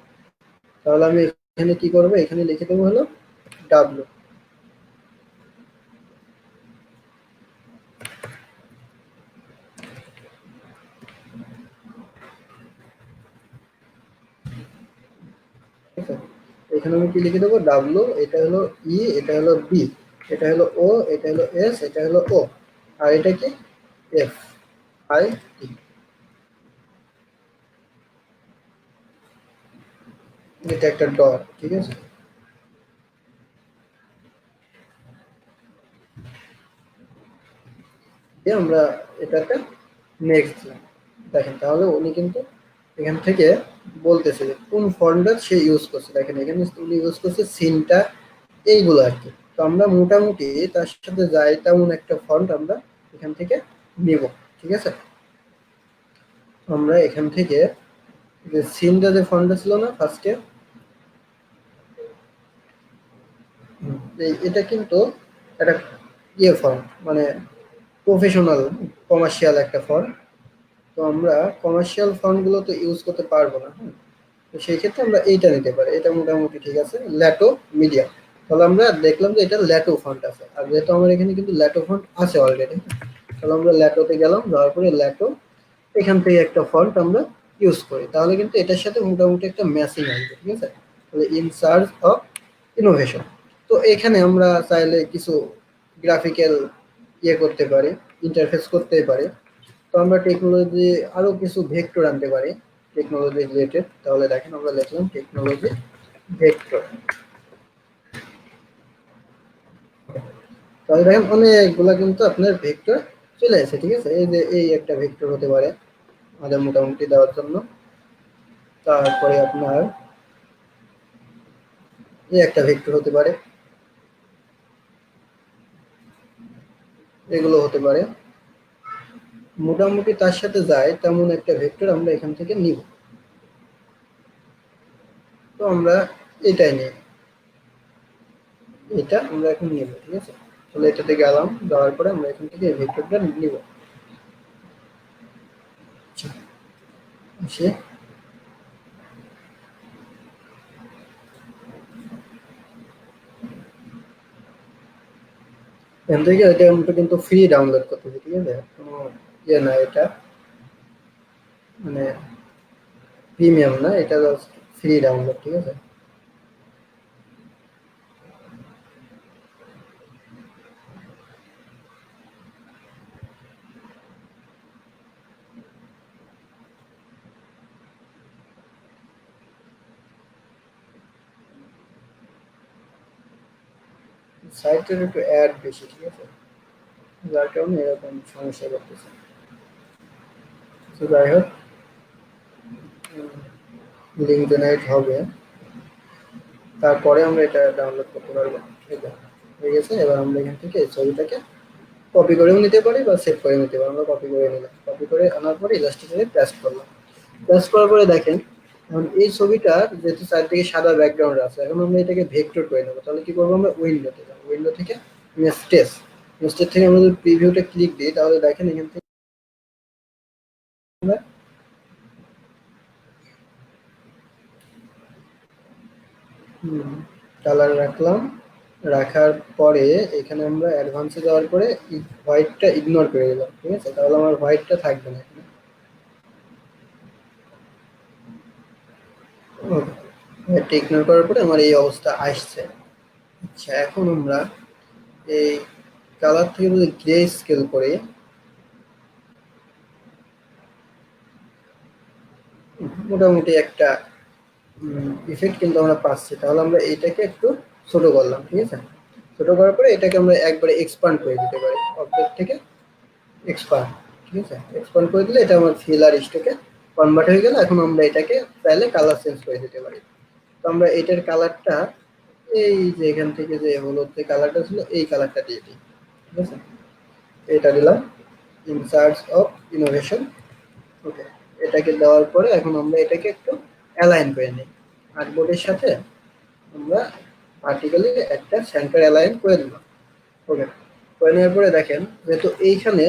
S2: তাহলে আমি এখানে কি করবো, এখানে লিখে দেবো হলো ডাব্লু। ঠিক আছে, এখানে আমি কি লিখে দেবো, ডাব্লু, এটা হলো ই, এটা হলো বি, এটা হলো ও, এটা হলো এস, এটা হলো ও, আর এটা কি এফ আই টি। এটা একটা ডট, ঠিক আছে। দিয়ে আমরা এটাতে নেক্সট দিলাম। দেখেন তাহলে উনি কিন্তু এখান থেকে বলতেছে যে কোন ফন্টটা সে ইউজ করছে। দেখেন এখানে উনি ইউজ করছে সিনটা, এইগুলো আর কি। তো আমরা মোটামুটি তার সাথে যাই তেমন একটা ফন্ট আমরা এখান থেকে নিব, ঠিক আছে। আমরা এখান থেকে যে সিনটা, যে ফন্টটা ছিল না ফার্স্টে, এটা কিন্তু একটা ইয়ে ফন্ট, মানে প্রফেশনাল কমার্শিয়াল একটা ফন্ট। তো আমরা কমার্শিয়াল ফন্টগুলো তো ইউজ করতে পারবো না, হ্যাঁ। তো সেই ক্ষেত্রে আমরা এইটা নিতে পারি, এটা মোটামুটি ঠিক আছে, ল্যাটো মিডিয়াম। তাহলে আমরা দেখলাম যে এটা ল্যাটো ফন্ট আছে, আর যেহেতু আমার এখানে কিন্তু ল্যাটো ফন্ট আছে অলরেডি, তাহলে আমরা ল্যাটোতে গেলাম, যাওয়ার পরে ল্যাটো এখান থেকে একটা ফন্ট আমরা ইউজ করি, তাহলে কিন্তু এটার সাথে মোটামুটি একটা ম্যাচিং আসবে, ঠিক আছে। তাহলে ইন সার্চ অফ ইনোভেশন। তো এখানে আমরা চাইলে কিছু গ্রাফিক্যাল ইয়ে করতে পারি, ইন্টারফেস করতে পারি। তো আমরা টেকনোলজি আরো কিছু ভেক্টর আনতে পারি টেকনোলজি রিলেটেড। তাহলে দেখেন আমরা লিখলাম টেকনোলজি ভেক্টর। তাহলে দেখেন অনেকগুলা কিন্তু আপনার ভেক্টর চলে আসে, ঠিক আছে। এই যে এই একটা ভেক্টর হতে পারে আমাদের মোটামুটি দেওয়ার জন্য। তারপরে আপনার এই একটা ভেক্টর হতে পারে, এগুলো হতে পারে। মোটামুটি তার সাথে যায় তেমন একটা ভেক্টর আমরা এখান থেকে নিব। তো আমরা এটাই নিই, এটা আমরা এখন নিব, ঠিক আছে। তাহলে এটাতে গেলাম, যাওয়ার পরে আমরা এখান থেকে এই ভেক্টরটা নিব। সে এখান থেকে এটা আমরা কিন্তু ফ্রি ডাউনলোড করতেছি, ঠিক আছে। কোনো ইয়ে না, এটা মানে প্রিমিয়াম না, এটা জাস্ট ফ্রি ডাউনলোড, ঠিক আছে। সাইটের একটু অ্যাড বেশি, ঠিক আছে, যার কারণে এরকম সমস্যা করতেছে। তো যাই হোক, লিঙ্ক জেনারেট হবে, তারপরে আমরা এটা ডাউনলোড করতে পারবো। এটা হয়ে গেছে। এবার আমরা এখান থেকে এই ছবিটাকে কপি করেও নিতে পারি বা সেভ করে নিতে পারি। আমরা কপি করে নিলাম, কপি করে আনার পরে ইলাস্ট্রেটরে পেস্ট করলাম। পেস্ট করার পরে দেখেন এখন এই ছবিটা যেহেতু চারদিকে সাদা ব্যাকগ্রাউন্ড আছে, এখন আমরা এটাকে ভেক্টর করে নেবো। তাহলে কি করবো, আমরা উইন্ডোতে যাবো, উইন্ডো থেকে স্টেজ, স্টেজ থেকে আমরা যদি প্রিভিউতে ক্লিক দিই তাহলে দেখেন এখান থেকে আমরা কালার রাখলাম। রাখার পরে এখানে আমরা অ্যাডভান্সে যাওয়ার পরে হোয়াইটটা ইগনোর করে দিলাম, ঠিক আছে। তাহলে আমার হোয়াইটটা থাকবে না এখানে। হোয়াইটটা ইগনোর করার পরে আমার এই অবস্থা আসছে। আচ্ছা, এখন আমরা এই কালার থেকে যদি গ্রে স্কেল করে মোটামুটি একটা ইফেক্ট কিন্তু আমরা পাচ্ছি। তাহলে আমরা এইটাকে একটু ছোট করলাম, ঠিক আছে। ছোট করার পরে এটাকে আমরা একবারে এক্সপান্ড করে দিতে পারি, অবজেক্ট থেকে এক্সপান্ড, ঠিক আছে। এক্সপান্ড করে দিলে এটা আমার ফিল আর স্টকে কনভার্ট হয়ে গেল। এখন আমরা এটাকে চাইলে কালার চেঞ্জ করে দিতে পারি। তো আমরা এটার কালারটা এই যে এখান থেকে যে হলুদ যে কালারটা ছিল এই কালারটা দিয়ে দিই, ঠিক আছে। এটা দিলাম ইন সার্চ অফ ইনোভেশন। ওকে, এটাকে দেওয়ার পরে এখন আমরা এটাকে একটু অ্যালাইন করে নিই। আর্টবোর্ডের সাথে আমরা ভার্টিক্যালি একটা সেন্টার অ্যালাইন করে দিলাম। ওকে, করে নেওয়ার পরে দেখেন যেহেতু এইখানে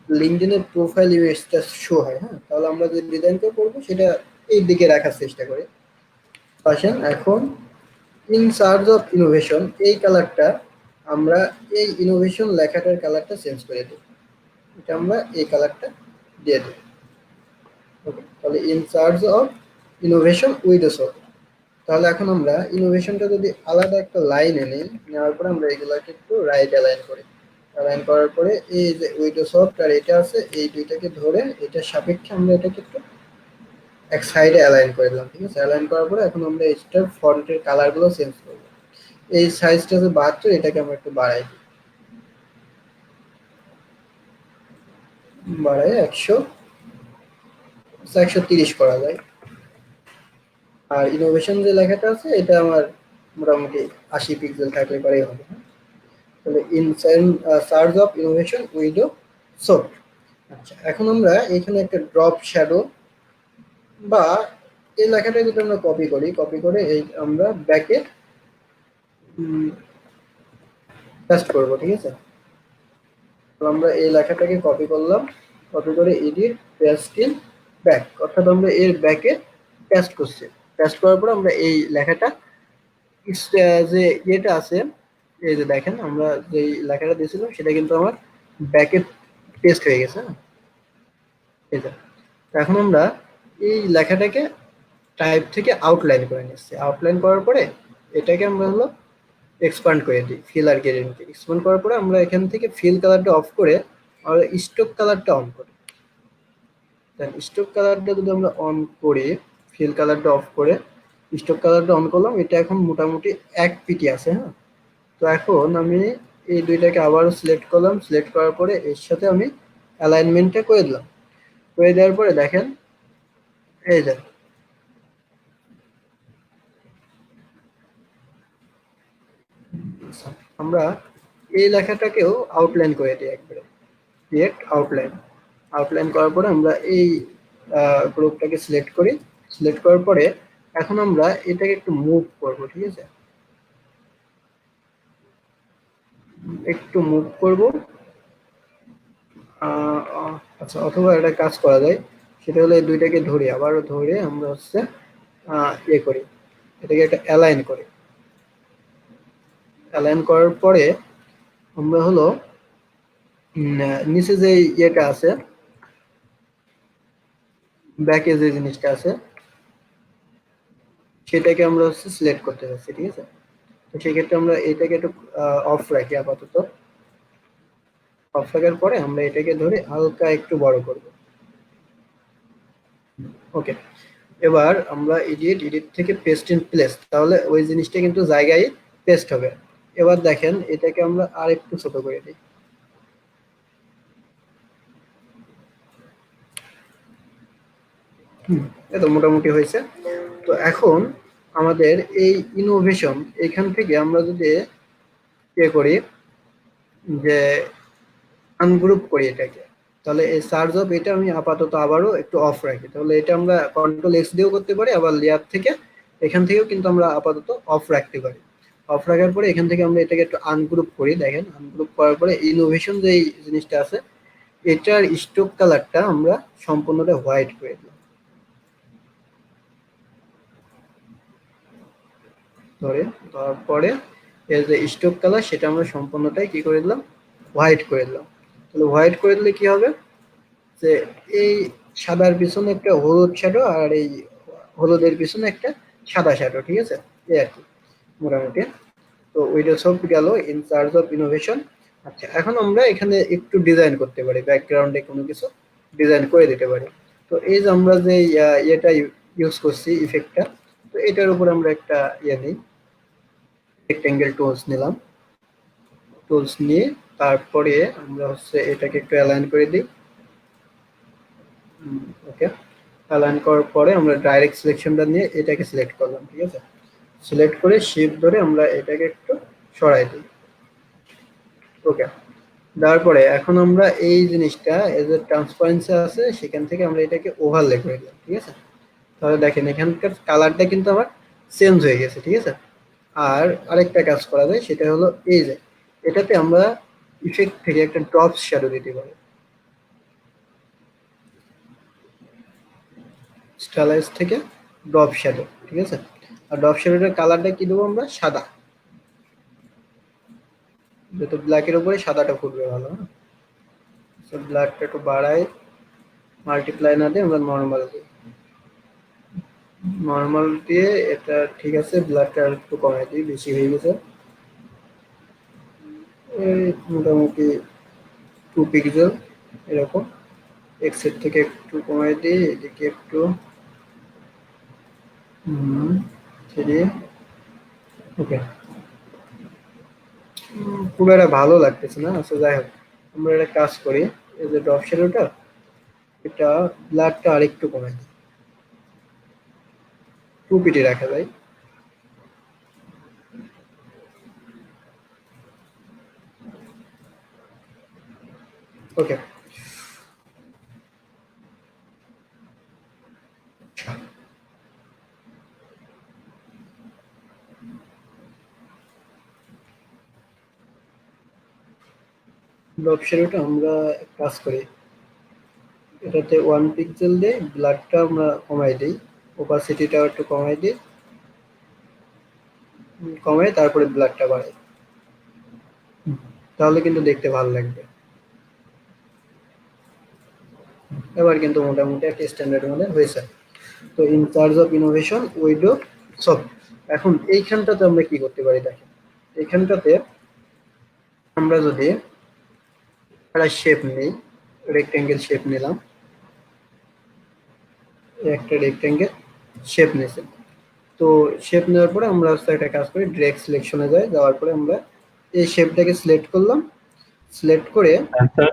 S2: লিঙ্কডইনের প্রোফাইল ইমেজটা শো হয়, হ্যাঁ, তাহলে আমরা যে ডিজাইনটা করবো সেটা এই দিকে রাখার চেষ্টা করি। আসেন এখন ইন সার্চ অফ ইনোভেশন এই কালারটা আমরা এই ইনোভেশন লেখাটার কালারটা চেঞ্জ করে দিই। এটা আমরা এই কালারটা দিয়ে দিই। ওকে, তাহলে in search of innovation with soft. তাহলে এখন আমরা ইনোভেশনটা যদি আলাদা একটা লাইন এনে নেওয়ার পরে আমরা এগুলাকে একটু রাইট অ্যালাইন করি। অ্যালাইন করার পরে এই যে উইডো সফট আর এটা আছে এই দুইটাকে ধরে এটার সাপেক্ষে আমরা এটাকে একটু এক সাইডে অ্যালাইন করে দিলাম, ঠিক আছে। অ্যালাইন করার পরে এখন আমরা এটার ফন্টের কালারগুলো চেঞ্জ করবো। এই সাইজটা যে 72, এটাকে আমরা একটু বাড়াই দিই, বাড়াই 130 করা যায়। আর ইনোভেশন যে লেখাটা আছে এটা আমার মোটামুটি 80 পিক্সেল থাকলে পরেই হবে। তাহলে in search of innovation widow soft. আচ্ছা, এখন আমরা এখানে একটা ড্রপ শ্যাডো বা এই লেখাটা যদি আমরা কপি করি, কপি করে এই আমরা ব্যাকে পেস্ট করব, ঠিক আছে। তো আমরা এই লেখাটাকে কপি করলাম, কপি করে এডিট পেস্ট ইন ব্যাক, অর্থাৎ আমরা এর ব্যাকে পেস্ট করছি। পেস্ট করার পর আমরা এই লেখাটা যে ইয়েটা আছে এই যে দেখেন আমরা যে লেখাটা দিয়েছিলাম সেটা কিন্তু আমার ব্যাকে পেস্ট হয়ে গেছে। এই যে এখন আমরা এই লেখাটাকে টাইপ থেকে আউটলাইন করে নিচ্ছি। আউটলাইন করার পরে এটাকে আমরা হলো এক্সপান্ড করে দিই, ফিল আর গ্রেডিয়েন্টকে এক্সপান্ড করার পরে আমরা এখান থেকে ফিল কালারটা অফ করে আমরা স্টক কালারটা অন করি। দেন স্ট্রোক কালারটা যদি আমরা অন করি, ফিল কালারটা অফ করে স্ট্রোক কালারটা অন করলাম, এটা এখন মোটামুটি এক পিটি আছে। হ্যাঁ, তো এখন আমি এই দুইটাকে আবারও সিলেক্ট করলাম, সিলেক্ট করার পরে এর সাথে আমি অ্যালাইনমেন্টটা করে দিলাম। করে দেওয়ার পরে দেখেন এই যে আমরা এই লেখাটাকেও আউটলাইন করে দিই একবারে, ক্রিয়েট আউটলাইন। আউটলাইন করার পরে আমরা এই গ্রুপটাকে সিলেক্ট করি, সিলেক্ট করার পরে এখন আমরা এটাকে একটু মুভ করব, ঠিক আছে, একটু মুভ করব। আচ্ছা, অথবা একটা কাজ করা যায়, সেটা হলো এই দুইটাকে ধরে আবারও ধরে আমরা হচ্ছে ইয়ে করি, এটাকে একটা অ্যালাইন করি। অ্যালাইন করার পরে আমরা হলো নিচে যে ইয়েটা আছে, ব্যাকে যে জিনিসটা আছে সেটাকে আমরা হচ্ছে সিলেক্ট করতে যাচ্ছি, ঠিক আছে। তো সেক্ষেত্রে আমরা এটাকে একটু অফ রাখি আপাতত। অফ রাখার পরে আমরা এটাকে ধরে হালকা একটু বড় করব। ওকে, এবার আমরা এডিট থেকে পেস্ট ইন প্লেস, তাহলে ওই জিনিসটা কিন্তু জায়গায় পেস্ট হবে। এবার দেখেন এটাকে আমরা আর একটু ছোট করে দিই। এটা মোটামুটি হয়েছে। তো এখন আমাদের এই ইনোভেশন এখান থেকে আমরা যদি করি যে আনগ্রুপ করি এটাকে, তাহলে এই সার্চ অফ এটা আমি আপাতত আবারও একটু অফ রাখি। তাহলে এটা আমরা কন্ট্রোল এক্স দিয়েও করতে পারি, আবার লেয়ার থেকে এখান থেকেও কিন্তু আমরা আপাতত অফ রাখতে পারি। অফ রাখার পরে এখান থেকে আমরা এটাকে একটু আনগ্রুপ করি। দেখেন আনগ্রুপ করার পরে ইনোভেশন যে জিনিসটা আছে এটার স্ট্রোক কালারটা আমরা সম্পূর্ণটা হোয়াইট করে দিই ধরে। তারপরে এর যে স্ট্রোক কালার সেটা আমরা সম্পূর্ণটাই কি করে দিলাম, হোয়াইট করে দিলাম। তাহলে হোয়াইট করে দিলে কি হবে যে এই সাদার পিছনে একটা হলুদ শ্যাডো আর এই হলুদের পিছনে একটা সাদা শ্যাডো, ঠিক আছে, এই আর কি মোটামুটি। তো ওইটা সব গেল ইন চার্জ অফ ইনোভেশন। আচ্ছা, এখন আমরা এখানে একটু ডিজাইন করতে পারি, ব্যাকগ্রাউন্ডে কোনো কিছু ডিজাইন করে দিতে পারি। তো এই যে আমরা যে ইয়েটা ইউজ করছি ইফেক্টটা, তো এটার উপর আমরা একটা ইয়ে নিই, রেক্টেঙ্গেল টুলস নিলাম। টুলস নিয়ে তারপরে আমরা হচ্ছে এটাকে একটু অ্যালাইন করে দিই। ওকে, অ্যালাইন করার পরে আমরা ডাইরেক্ট সিলেকশনটা নিয়ে এটাকে সিলেক্ট করলাম, ঠিক আছে। সিলেক্ট করে শিফট ধরে আমরা এটাকে একটু সরাই দিই। ওকে, তারপরে এখন আমরা এই জিনিসটা এই যে ট্রান্সপারেন্সি আছে সেখান থেকে আমরা এটাকে ওভারলে করে দিলাম, ঠিক আছে। তাহলে দেখেন এখানকার কালারটা কিন্তু আবার চেঞ্জ হয়ে গেছে, ঠিক আছে। আর আরেকটা কাজ করা যায়, সেটা হলো এই যে এটাতে আমরা ইফেক্ট থেকে একটা ড্রপ শ্যাডো দিতে পারি, স্টাইলাইজ থেকে ড্রপ শ্যাডো, ঠিক আছে। আর ড্রপ শ্যাডোটার কালারটা কি দেবো আমরা, সাদা, যেহেতু ব্ল্যাকের উপরে সাদাটা ফুটবে ভালো। হ্যাঁ, ব্ল্যাকটা একটু বাড়াই, মাল্টিপ্লাই না দিয়ে আমরা নর্মাল দিই। নর্মাল দিয়ে এটা ঠিক আছে, ব্ল্যাকটা একটু কমাই দিই, বেশি হয়ে গেছে। এই মোটামুটি 2 পিক্সেল এরকম। এক্সের থেকে একটু কমাই দিই, এদিকে একটু 3। ওকে, খুব একটা ভালো লাগতেছে না। আচ্ছা যাই হোক, আমরা একটা কাজ করি, এই যে ড্রপ শ্যাডোটা এটা ব্ল্যাকটা আরেকটু কমাই দিই, 2 পিটি রাখা যায়। ওকে, ড্রপ শ্যাডোটা আমরা কাজ করি, এটাতে 1 পিক্সেল দিয়ে ব্ল্যাকটা আমরা কমাই দিই, ওপাসিটিটা একটু কমাই দিই, কমাই তারপরে ব্ল্যাকটা বাড়াই, তাহলে কিন্তু দেখতে ভালো লাগবে। এবার কিন্তু মোটামুটি একটা স্ট্যান্ডার্ড মধ্যে হয়েছে। তো in charge of innovation widow সব। এখন এইখানটাতে আমরা কি করতে পারি দেখেন, এইখানটাতে আমরা যদি একটা শেপ নিই, রেক্টেঙ্গেল শেপ নিলাম, একটা রেক্টেঙ্গেল শেপ নিয়েছে। তো শেপ নেওয়ার পরে আমরা হচ্ছে একটা কাজ করি, ড্রেগ সিলেকশনে যাই, যাওয়ার পরে আমরা এই শেপটাকে সিলেক্ট করলাম, সিলেক্ট করে
S1: স্যার,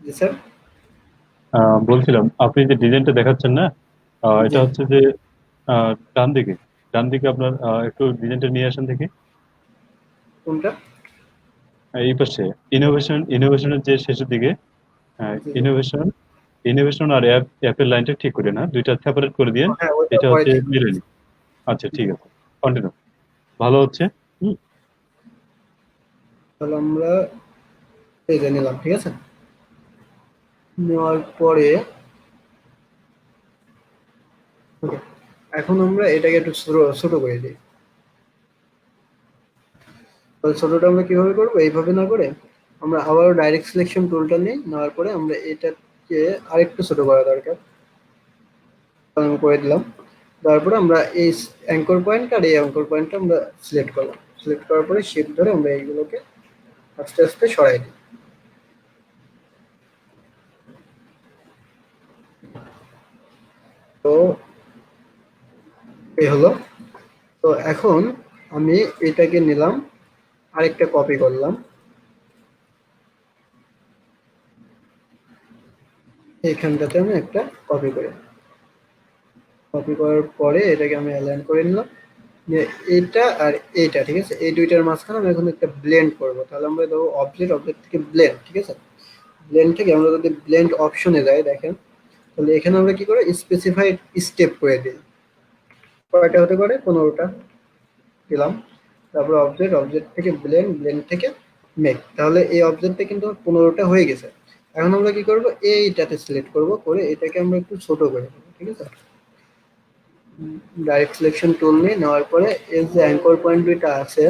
S2: জি স্যার।
S1: বলছিলাম আপনি যে ডিজাইনটা দেখাচ্ছেন না, এটা
S2: জি।
S1: হচ্ছে যে ডান দিকে, ডান দিকে আপনার একটু ডিজাইনটা নিয়ে আসেন দেখি।
S2: কোনটা?
S1: এই পাশে ইনোভেশনের যে শেষের দিকে,
S2: জি জি।
S1: ইনোভেশন, ইনোভেশন আর অ্যাপের লাইনটা ঠিক করে না, দুইটা সেপারেট করে দিয়েন।
S2: হ্যাঁ, ওইটা
S1: এটা
S2: পরে
S1: হচ্ছে
S2: ঠিক
S1: মিলে
S2: করতেছি।
S1: নিন। আচ্ছা
S2: জি।
S1: ঠিক আছে, কন্টিনিউ, ভালো হচ্ছে। হুম।
S2: তাহলে আমরা এই যে নিলাম, ঠিক আছে। নেওয়ার পরে ওকে, এখন আমরা এটাকে একটু ছোট ছোট করে দিই। তাহলে ছোটটা আমরা কিভাবে করবো, এইভাবে না করে আমরা আবারও ডাইরেক্ট সিলেকশন টুলটা নিই, নেওয়ার পরে আমরা এটাকে আরেকটু ছোট করা দরকার, আমি করে দিলাম। তারপরে আমরা এই অ্যাঙ্কর পয়েন্ট আর এই অ্যাঙ্কর পয়েন্টটা আমরা সিলেক্ট করলাম, সিলেক্ট করার পরে শিফট ধরে আমরা এইগুলোকে আস্তে আস্তে সরাই দিই। তো এই হলো। তো এখন আমি এটাকে নিলাম, আরেকটা কপি করলাম, এইখানটাতে আমি একটা কপি করি, কপি করার পরে এটাকে আমি অ্যালাইন করে নিলাম, যে এইটা আর এইটা, ঠিক আছে, এই দুইটার মাঝখানে আমি এখন একটা ব্লেন্ড করব। তাহলে আমরা দেবো অবজেক্ট, অবজেক্ট থেকে ব্লেন্ড, ঠিক আছে। ব্লেন্ড থেকে আমরা যদি ব্লেন্ড অপশনে যাই দেখেন, তাহলে এখানে আমরা কি করে স্পেসিফাইড স্টেপ করে দিই, কয়টা হতে পারে, 15টা দিলাম। তারপরে অবজেক্ট, অবজেক্ট থেকে ব্লেন্ড, ব্লেন্ড থেকে মেক, তাহলে এই অবজেক্টটা কিন্তু 15টা হয়ে গেছে। এখন আমরা কি করব, এইটাতে সিলেক্ট করব, করে এটাকে আমরা একটু ছোট করে দেবো, ঠিক আছে। ডাইরেক্ট সিলেকশন টুল নিয়ে নেওয়ার পরে এর যে অ্যাঙ্কর পয়েন্ট দুইটা আছে,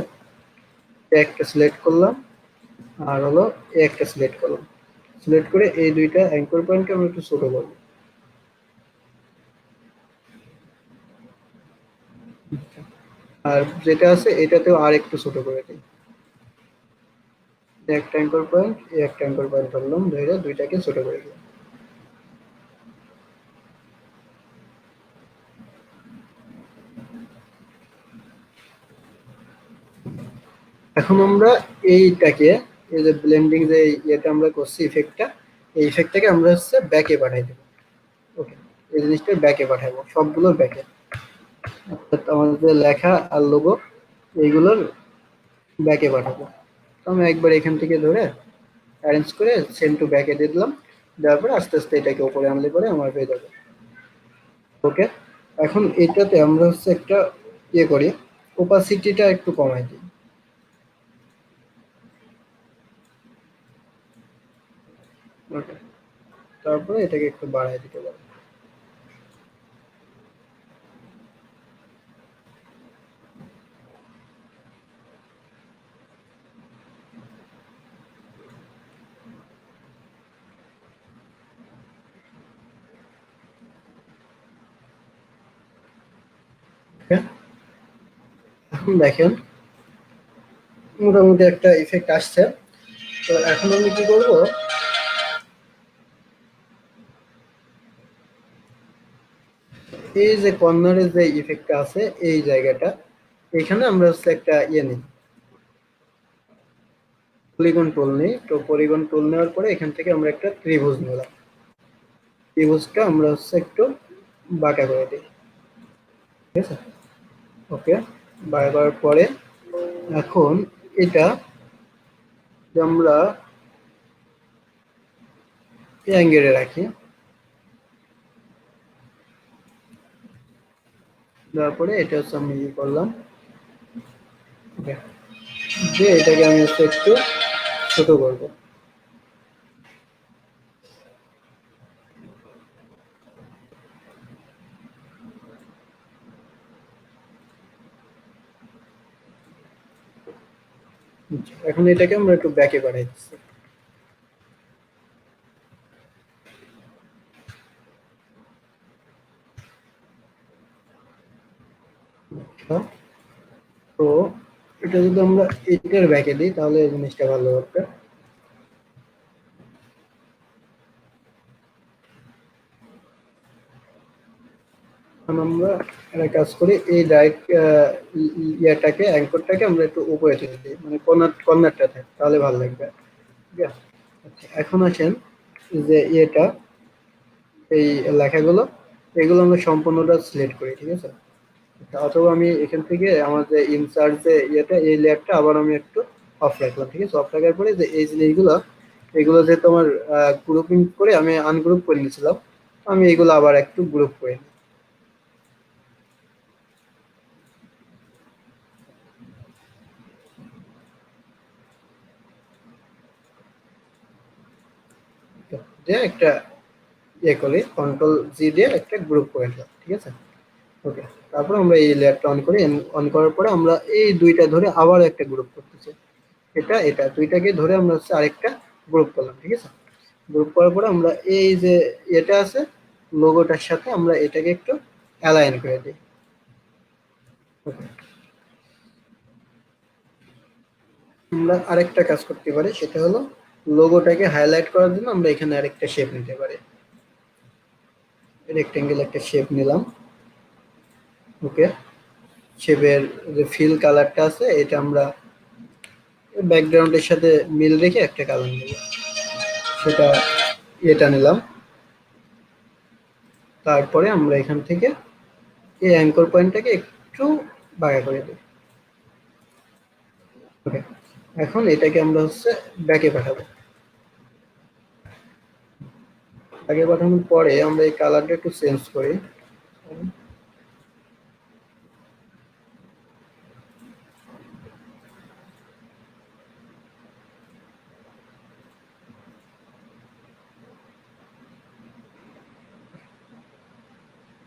S2: একটা সিলেক্ট করলাম, আর হলো একটা সিলেক্ট করলাম, সিলেক্ট করে এই দুইটা অ্যাঙ্কর পয়েন্টকে আমরা একটু ছোট করবো। আর যেটা আছে এটাতেও আর একটু ছোট করে দিই, একটা অ্যাঙ্কর পয়েন্ট, এই একটা অ্যাঙ্কর পয়েন্ট ধরলাম, ধরে দুইটাকে ছোট করে দিলাম। এখন আমরা এইটাকে, এই যে ব্লেন্ডিং যে ইয়েটা আমরা করছি ইফেক্টটা, এই ইফেক্টটাকে আমরা হচ্ছে ব্যাকে পাঠাই দেবো। ওকে, এই জিনিসটা ব্যাকে পাঠাবো, সবগুলোর ব্যাকে, অর্থাৎ আমাদের লেখা আর লোগো এইগুলোর ব্যাকে পাঠাবো। তো আমি একবার এখান থেকে ধরে অ্যারেঞ্জ করে সেন্ড টু ব্যাকে দিয়ে দিলাম, দেওয়ার পরে আস্তে আস্তে এটাকে উপরে আনলে পরে আমার হয়ে যাবে। ওকে, এখন এটাতে আমরা হচ্ছে একটা ইয়ে করি, ওপাসিটিটা একটু কমাই দিই। ওকে, তারপরে এটাকে একটু বাড়াই দিতে পারি। ওকে, এখন দেখেন মোটামুটি একটা ইফেক্ট আসছে। তো এখন আমি কি করব, এই যে কর্নারের যে ইফেক্টটা আছে এই জায়গাটা, এখানে আমরা হচ্ছে একটা ইয়ে নিই, পলিগন টুল নিই। তো পলিগন টুল নেওয়ার পরে এখান থেকে আমরা একটা ত্রিভুজ নিলাম, ত্রিভুজটা আমরা হচ্ছে একটু বাঁকা করে দিই, ঠিক আছে। ওকে, বাঁকা করার পরে এখন এটা আমরা অ্যাঙ্গেলে রাখি, তারপরে এটা হচ্ছে আমি ইয়ে করলাম। ওকে, যে এটাকে আমি হচ্ছে একটু ছোট করবো। এখন এটাকে আমরা একটু ব্যাকে বাড়াই দিচ্ছি। আচ্ছা, তো এটা যদি আমরা এটার ব্যাকে দিই তাহলে এই জিনিসটা ভালো হবে। এখন আমরা একটা কাজ করি, এই ডাইরেক্ট ইয়াটাকে অ্যাঙ্করটাকে আমরা একটু উপরে তুলে দিই, মানে কর্নারটা থাকে, তাহলে ভালো লাগবে। ঠিক আছে, আচ্ছা এখন আসেন যে ইয়েটা, এই লেখাগুলো, এগুলো আমরা সম্পূর্ণটা সিলেক্ট করি। ঠিক আছে, অথবা আমি এখান থেকে আমার যে ইনসার্ট যে ইয়েটা, এই লেয়ারটা আবার আমি একটু অফ রাখলাম। ঠিক আছে, অফ রাখার পরে যে এই জিনিসগুলো, এগুলো যে তোমার গ্রুপিং করে আমি আনগ্রুপ করে নিয়েছিলাম, আমি এগুলো আবার একটু গ্রুপ করে নিই। দিয়ে একটা ইয়ে করে কন্ট্রোল জি দিয়ে একটা গ্রুপ করে নিলাম। ঠিক আছে, ওকে। তারপর আমরা এই লেয়ারটা অন করি, অন করার পরে আমরা এই দুইটা ধরে আবার একটা গ্রুপ করতেছি, এটা এটা দুইটাকে ধরে আমরা হচ্ছে আরেকটা গ্রুপ করলাম। ঠিক আছে, গ্রুপ করার পরে আমরা এই যে এটা আছে লোগোটার সাথে আমরা এটাকে একটু অ্যালাইন করে দিই। ওকে, আমরা আরেকটা কাজ করতে পারি, সেটা হলো লোগোটাকে হাইলাইট করার জন্য আমরা এখানে আরেকটা শেপ নিতে পারি। রেক্টেঙ্গেল একটা শেপ নিলাম। ওকে, শেপের যে ফিল কালারটা আছে এটা আমরা ব্যাকগ্রাউন্ডের সাথে মিল রেখে একটা কালার নেব, সেটা এটা নিলাম। তারপরে আমরা এখান থেকে এই অ্যাঙ্কর পয়েন্টটাকে একটু বাঁকা করে দিই। ওকে, এখন এটাকে আমরা হচ্ছে ব্যাকে পাঠাবো। ব্যাকে পাঠানোর পরে আমরা এই কালারটা একটু চেঞ্জ করি।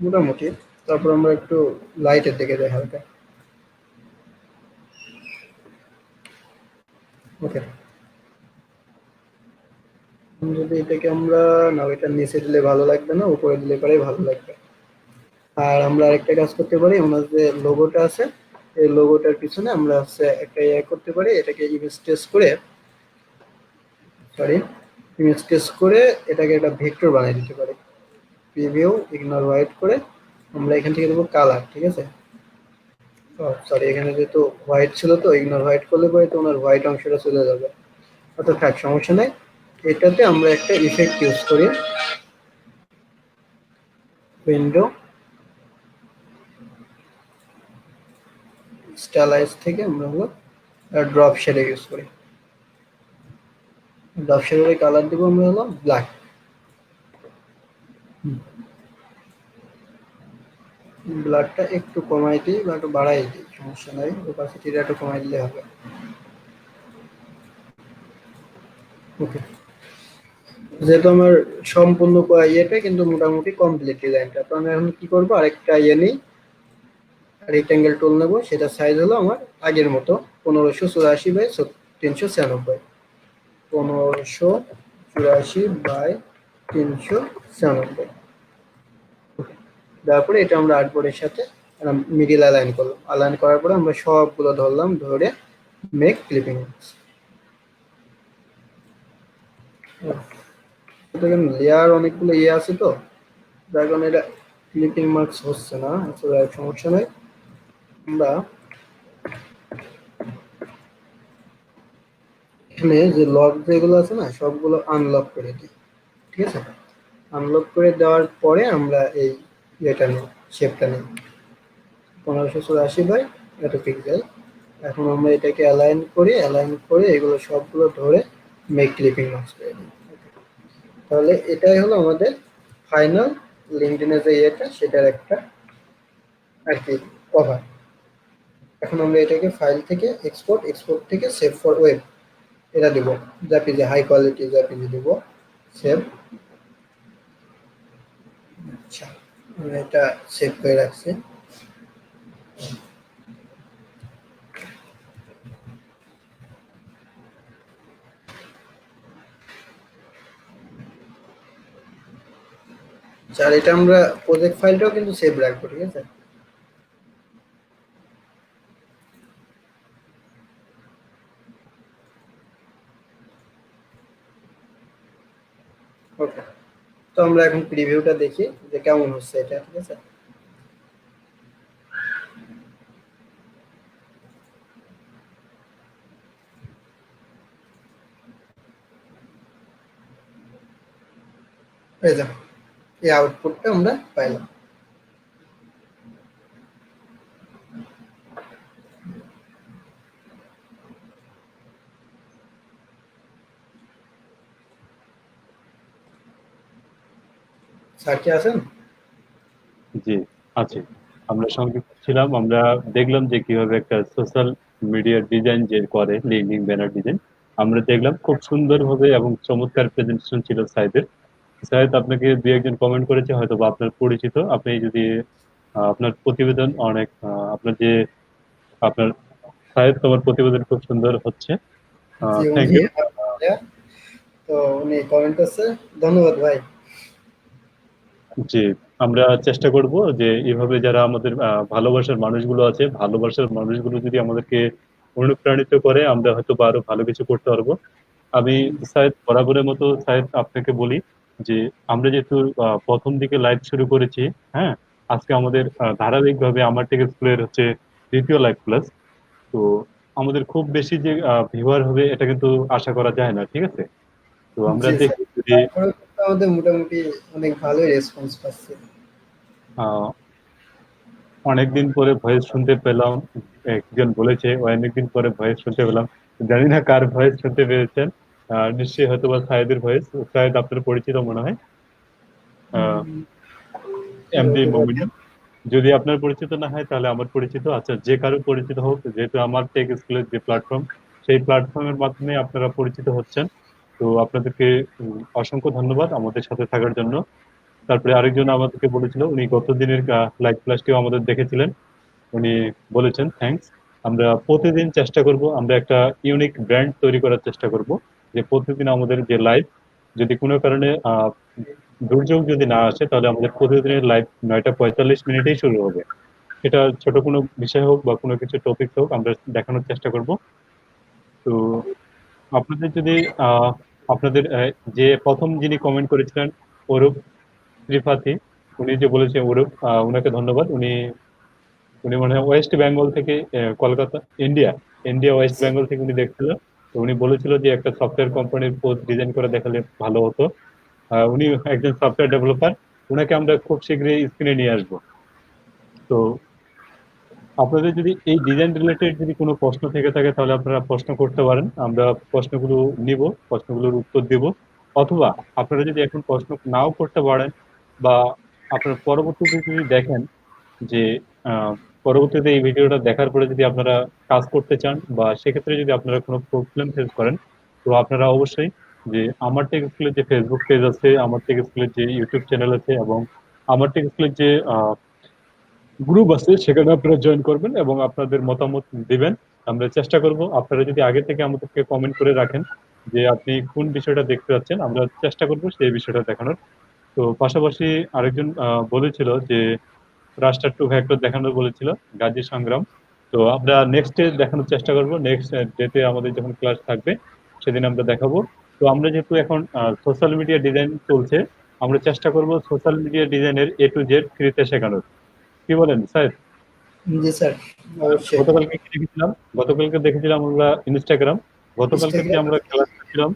S2: মোটামুটি, তারপর আমরা একটু লাইটের দিকে যাই হালকা। ওকে, যদি এটাকে আমরা, না এটা নিচে দিলে ভালো লাগবে না, উপরে দিলে পরে ভালো লাগবে। আর আমরা আরেকটা কাজ করতে পারি, আমাদের যে লোগোটা আছে এই লোগোটার পিছনে আমরা হচ্ছে একটা ইয়ে করতে পারি, এটাকে ইমেজ টেস্ট করে, সরি, ইমেজ টেস্ট করে এটাকে একটা ভেক্টর বানিয়ে দিতে পারি। প্রিভিউ ইগনোর হোয়াইট করে আমরা এখান থেকে দেবো কালার। ঠিক আছে, সরি, এখানে যেহেতু হোয়াইট ছিল তো ইগনোর হোয়াইট করলে পরে তো ওনার হোয়াইট অংশটা চলে যাবে। অর্থাৎ থাক, সমস্যা নেই। এটাতে আমরা একটা ইফেক্ট ইউজ করি, উইন্ডো স্টাইলাইজ থেকে আমরা হলো ড্রপ শেডে ইউজ করি। ড্রপ শেডের কালার দেবো আমরা হলো ব্ল্যাক। ব্লাডটা একটু কমাই দিই বা একটু বাড়াই দিই, সমস্যা নাই, ওপাসিটিটা একটু কমাই দিলে হবে। ওকে, যেহেতু আমার সম্পূর্ণ ইয়েটা কিন্তু মোটামুটি কমপ্লিট ডিজাইনটা, তো আমি এখন কি করবো, আরেকটা ইয়ে নিই, রেক্টেঙ্গেল টুল নেবো, সেটা সাইজ হলো আমার আগের মতো 1584 বাই 396, 1584 বাই 396। তারপরে এটা আমরা আর্টবোর্ডের সাথে মিডিল অ্যালাইন করলাম, অ্যালাইন করার পরে আমরা সবগুলো ধরলাম, ধরে মেক ক্লিপিং। লেয়ার অনেকগুলো ইয়ে আছে তো, যার কারণে এটা ক্লিপিং মার্কস হচ্ছে না, আসলে সমস্যা নেই। আমরা এখানে যে লক যেগুলো আছে না সবগুলো আনলক করে দিই। ঠিক আছে, আনলক করে দেওয়ার পরে আমরা এই ইয়েটা নিই, শেপটা নিই 1584 বাই এত পিক্সেল। এখন আমরা এটাকে অ্যালাইন করি, অ্যালাইন করে এগুলো সবগুলো ধরে মেক ক্লিপিং মার্কস করে দিই। তাহলে এটাই হলো আমাদের ফাইনাল লিঙ্কডইনের যে ইয়েটা, সেটার একটা আর কি কভার। এখন আমরা এটাকে ফাইল থেকে এক্সপোর্ট, এক্সপোর্ট থেকে সেভ ফর ওয়েব এটা দিব, জেপিজি হাই কোয়ালিটি জেপিজি দিব, সেভ। আচ্ছা, আমরা এটা সেভ করে রাখছি। আর এটা আমরা প্রজেক্ট ফাইলটাও কিন্তু সেভ রাখবো। ঠিক আছে, ওকে। তো আমরা এখন প্রিভিউটা দেখি যে কেমন হচ্ছে এটা। ঠিক আছে, এই যে এই আউটপুটটা আমরা পাইলাম। স্যার কি আছেন?
S1: জি, আছি। আমরা সংযুক্ত ছিলাম। আমরা দেখলাম যে কিভাবে একটা সোশ্যাল মিডিয়া ডিজাইন যে করে, লিঙ্কিং ব্যানার ডিজাইন। আমরা দেখলাম খুব সুন্দরভাবে এবং চমৎকার প্রেজেন্টেশন ছিল সাইদের। সাইদ আপনাকে দুই একজন কমেন্ট করেছে, হয়তো বা আপনার পরিচিত। আপনি যদি আপনার প্রতিবেদন অনেক আপনার যে আপনার সাইদ, তোমার প্রতিবেদন খুব সুন্দর হচ্ছে।
S2: জি,
S1: থ্যাংক
S2: উনি
S1: ইউ।
S2: আমার ভাইয়া। তো উনি কমেন্ট করছে। ধন্যবাদ ভাই।
S1: জি, আমরা চেষ্টা করব যে এভাবে যারা আমাদের ভালোবাসার মানুষগুলো আছে, ভালোবাসার মানুষগুলো যদি আমাদেরকে অনুপ্রাণিত করে, আমরা হয়তো বা আরো ভালো কিছু করতে পারবো। আমি শায়দ বরাবরের মতো শায়দ আপনাকে বলি যে আমরা যেহেতু প্রথম দিকে লাইভ শুরু করেছি, হ্যাঁ, আজকে আমাদের ধারাবাহিকভাবে আমার থেকে স্কুলের হচ্ছে দ্বিতীয় লাইভ ক্লাস। তো আমাদের খুব বেশি যে ভিউয়ার হবে এটা কিন্তু আশা করা যায় না, ঠিক আছে? তো আমরা
S2: জি স্যার।
S1: দেখি যদি
S2: তারপরে কিন্তু আমাদের মোটামুটি অনেক ভালোই রেসপন্স পাচ্ছি।
S1: আহ, অনেকদিন পরে ভয়েস শুনতে পেলাম। একজন বলেছে ও অনেকদিন পরে ভয়েস শুনতে পেলাম। জানি না কার ভয়েস শুনতে পেয়েছেন। নিশ্চয়ই হয়তো বা সায়েদের ভয়েস। সায়েদ আপনার পরিচিত মনে হয়, এমডি
S2: হতে পারে।
S1: মোমিনুল। যদি আপনার পরিচিত না হয় তাহলে আমার পরিচিত। আচ্ছা, যে কারো পরিচিত হোক, যেহেতু আমার টেক স্কুলের যে প্ল্যাটফর্ম, সেই প্ল্যাটফর্মের মাধ্যমে আপনারা পরিচিত হচ্ছেন। তো আপনাদেরকে অসংখ্য ধন্যবাদ আমাদের সাথে থাকার জন্য। তারপরে আরেকজন আমাদেরকে বলেছিল, উনি গত দিনের লাইভ ক্লাসটিও আমাদের দেখেছিলেন। উনি বলেছেন থ্যাঙ্কস। আমরা প্রতিদিন চেষ্টা করব, আমরা একটা ইউনিক ব্র্যান্ড তৈরি করার চেষ্টা করব, যে প্রতিদিন আমাদের যে লাইভ, যদি কোনো কারণে দুর্যোগ যদি না আসে, তাহলে আমাদের প্রতিদিনের লাইভ 9টা 45 মিনিটেই শুরু হবে। এটা ছোট কোনো বিষয় হোক বা কোনো কিছু টপিক হোক, আমরা দেখানোর চেষ্টা করব। তো আপনাদের যদি আহ, আপনাদের যে প্রথম যিনি কমেন্ট করেছিলেন, অরূপ ত্রিপাঠী, উনি যে বলেছে অরূপ, ওনাকে ধন্যবাদ। উনি উনি মানে ওয়েস্ট বেঙ্গল থেকে, কলকাতা, ইন্ডিয়া, ওয়েস্ট বেঙ্গল থেকে উনি দেখছিল। তো উনি বলেছিল যে একটা সফটওয়্যার কোম্পানির পোস্ট ডিজাইন করে দেখালে ভালো হতো। উনি একজন সফটওয়্যার ডেভেলপার। উনাকে আমরা খুব শীঘ্রই স্ক্রিনে নিয়ে আসবো। তো আপনাদের যদি এই ডিজাইন রিলেটেড যদি কোনো প্রশ্ন থেকে থাকে, তাহলে আপনারা প্রশ্ন করতে পারেন। আমরা প্রশ্নগুলো নিব, প্রশ্নগুলোর উত্তর দিব। অথবা আপনারা যদি এখন প্রশ্ন নাও করতে পারেন, বা আপনারা পরবর্তীতে যদি দেখেন যে আহ, পরবর্তীতে এই ভিডিওটা দেখার পরে যদি আপনারা কাজ করতে চান, বা সেক্ষেত্রে যদি আপনারা কোনো প্রবলেম ফেস করেন, তো আপনারা অবশ্যই যে আমার টেক স্কুলের যে ফেসবুক পেজ আছে, আমার টেক স্কুলের যে ইউটিউব চ্যানেল আছে, এবং আমার টেক স্কুলের যে গ্রুপ আছে, সেখানে আপনারা জয়েন করবেন এবং আপনাদের মতামত দিবেন। আমরা চেষ্টা করব, আপনারা যদি আগে থেকে আমাদেরকে কমেন্ট করে রাখেন যে আপনি কোন বিষয়টা দেখতে যাচ্ছেন, আমরা চেষ্টা করব সেই বিষয়টা দেখানোর। তো পাশাপাশি আরেকজন বলেছিল যে রাস্টার টু ফ্যাক্টর দেখানোর বলেছিল, গাজী সংগ্রাম। তো আমরা নেক্সট ডে দেখানোর চেষ্টা করব, নেক্সট ডেতে আমাদের যখন ক্লাস থাকবে সেদিন আমরা দেখাবো। তো আমরা যেহেতু এখন সোশ্যাল মিডিয়া ডিজাইন চলছে, আমরা চেষ্টা করব সোশ্যাল মিডিয়া ডিজাইনের A to Z ফ্রিতে শেখানোর। কি বলেন স্যার?
S2: জি স্যার, অবশ্যই।
S1: গতকালকে কি দেখেছিলাম, গতকালকে দেখেছিলাম আমরা ইনস্টাগ্রাম। গতকালকে যে
S2: ইনস্টাগ্রাম।
S1: আমরা ক্লাস ছিলাম,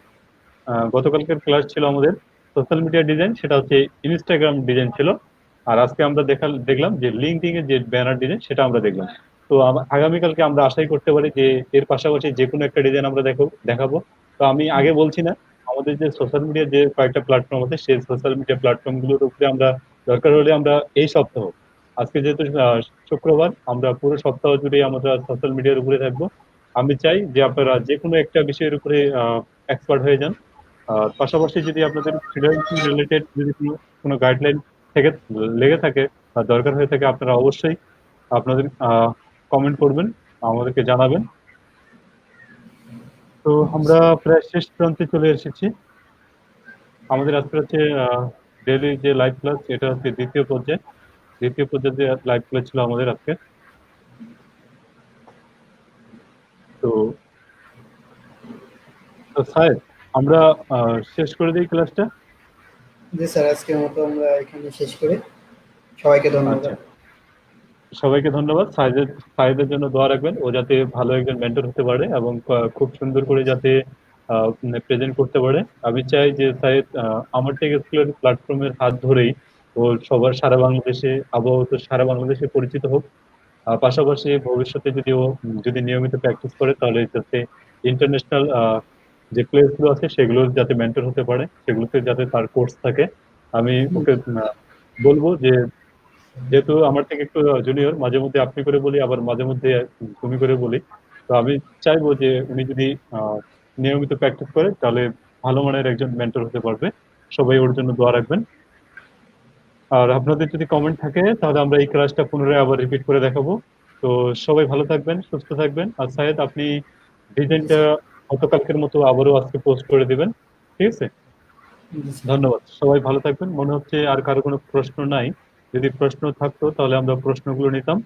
S1: গতকালকের ক্লাস ছিল আমাদের সোশ্যাল মিডিয়া ডিজাইন, সেটা হচ্ছে ইনস্টাগ্রাম ডিজাইন ছিল। আর আজকে আমরা দেখলাম যে লিঙ্কডইন এর যে ব্যানার ডিজাইন, সেটা আমরা দেখলাম। তো আগামীকালকে আমরা আশাই করতে পারি যে এর পাশাপাশি যে কোনো একটা ডিজাইন আমরা দেখাবো। তো আমি আগে বলছি না, আমাদের যে সোশ্যাল মিডিয়া যে কয়েকটা প্ল্যাটফর্ম আছে, সেই সোশ্যাল মিডিয়া প্ল্যাটফর্ম গুলোর উপরে আমরা দরকার হলে আমরা এই সপ্তাহ, আজকে যেহেতু শুক্রবার, আমরা পুরো সপ্তাহ জুড়ে আমরা সোশ্যাল মিডিয়ার উপরে থাকবো। আমি চাই যে আপনারা যে কোনো একটা বিষয়ের উপরে এক্সপার্ট হয়ে যান। পাশাপাশি যদি আপনাদের ফ্রিল্যান্সিং রিলেটেড যদি কোনো কোনো গাইডলাইন থেকে লেগে থাকে বা দরকার হয়ে থাকে, আপনারা অবশ্যই আপনাদের কমেন্ট করবেন, আমাদেরকে জানাবেন। তো আমরা প্রায় শেষ প্রান্তে চলে এসেছি। আমাদের আজকে হচ্ছে ডেইলি যে লাইভ ক্লাস, এটা হচ্ছে দ্বিতীয় পর্যায়ে যে লাইভ ক্লাস ছিল আমাদের আজকে। তো তো স্যার, আমরা শেষ করে দিই ক্লাসটা।
S2: জি স্যার, আজকের মতো আমরা এখানে শেষ করি। সবাইকে
S1: আচ্ছা,
S2: ধন্যবাদ।
S1: সবাইকে ধন্যবাদ। সাহেদের জন্য দোয়া রাখবেন, ও যাতে ভালো একজন মেন্টর হতে পারে এবং খুব সুন্দর করে যাতে প্রেজেন্ট করতে পারে। আমি চাই যে সাইদ আমার টেক স্কুলের প্ল্যাটফর্মের হাত ধরেই ও সবার সারা বাংলাদেশে আপাতত সারা বাংলাদেশে পরিচিত হোক। পাশাপাশি ভবিষ্যতে যদি ও যদি নিয়মিত প্র্যাকটিস করে তাহলে যাতে ইন্টারন্যাশনাল যে প্লেস গুলো আছে সেগুলো যাতে মেন্টর হতে পারে, সেগুলোতে যাতে তার কোর্স থাকে। আমি ওকে বলবো যে যেহেতু আমার থেকে একটু জুনিয়র, মাঝে মধ্যে আপনি করে বলি, আবার মাঝে মধ্যে তুমি করে বলি। তো আমি চাইবো যে উনি যদি আহ, নিয়মিত প্র্যাকটিস করে তাহলে ভালো মানের একজন মেন্টর হতে পারবে। সবাই ওর জন্য দোয়া রাখবেন। আর আপনাদের যদি কমেন্ট থাকে তাহলে আমরা এই ক্লাসটা পুনরায় আবার রিপিট করে দেখাবো। তো সবাই ভালো থাকবেন, সুস্থ থাকবেন। আর শায়দ আপনি
S2: জি
S1: ডিজাইনটা
S2: স্যার।
S1: গতকালকের মতো আবারও আজকে পোস্ট করে দিবেন। ঠিক আছে?
S2: জি স্যার।
S1: ধন্যবাদ, সবাই ভালো থাকবেন। মনে হচ্ছে আর কারো কোনো প্রশ্ন নাই। যদি প্রশ্ন থাকতো তাহলে আমরা প্রশ্নগুলো নিতাম।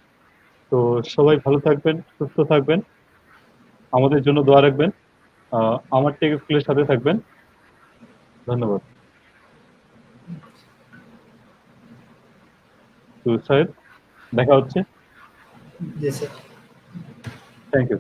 S1: তো সবাই ভালো থাকবেন, সুস্থ থাকবেন, আমাদের জন্য দোয়া রাখবেন। আমার টেক স্কুলের সাথে থাকবেন। ধন্যবাদ। তো সাহেব, দেখা হচ্ছে।
S2: জি স্যার।
S1: Thank you.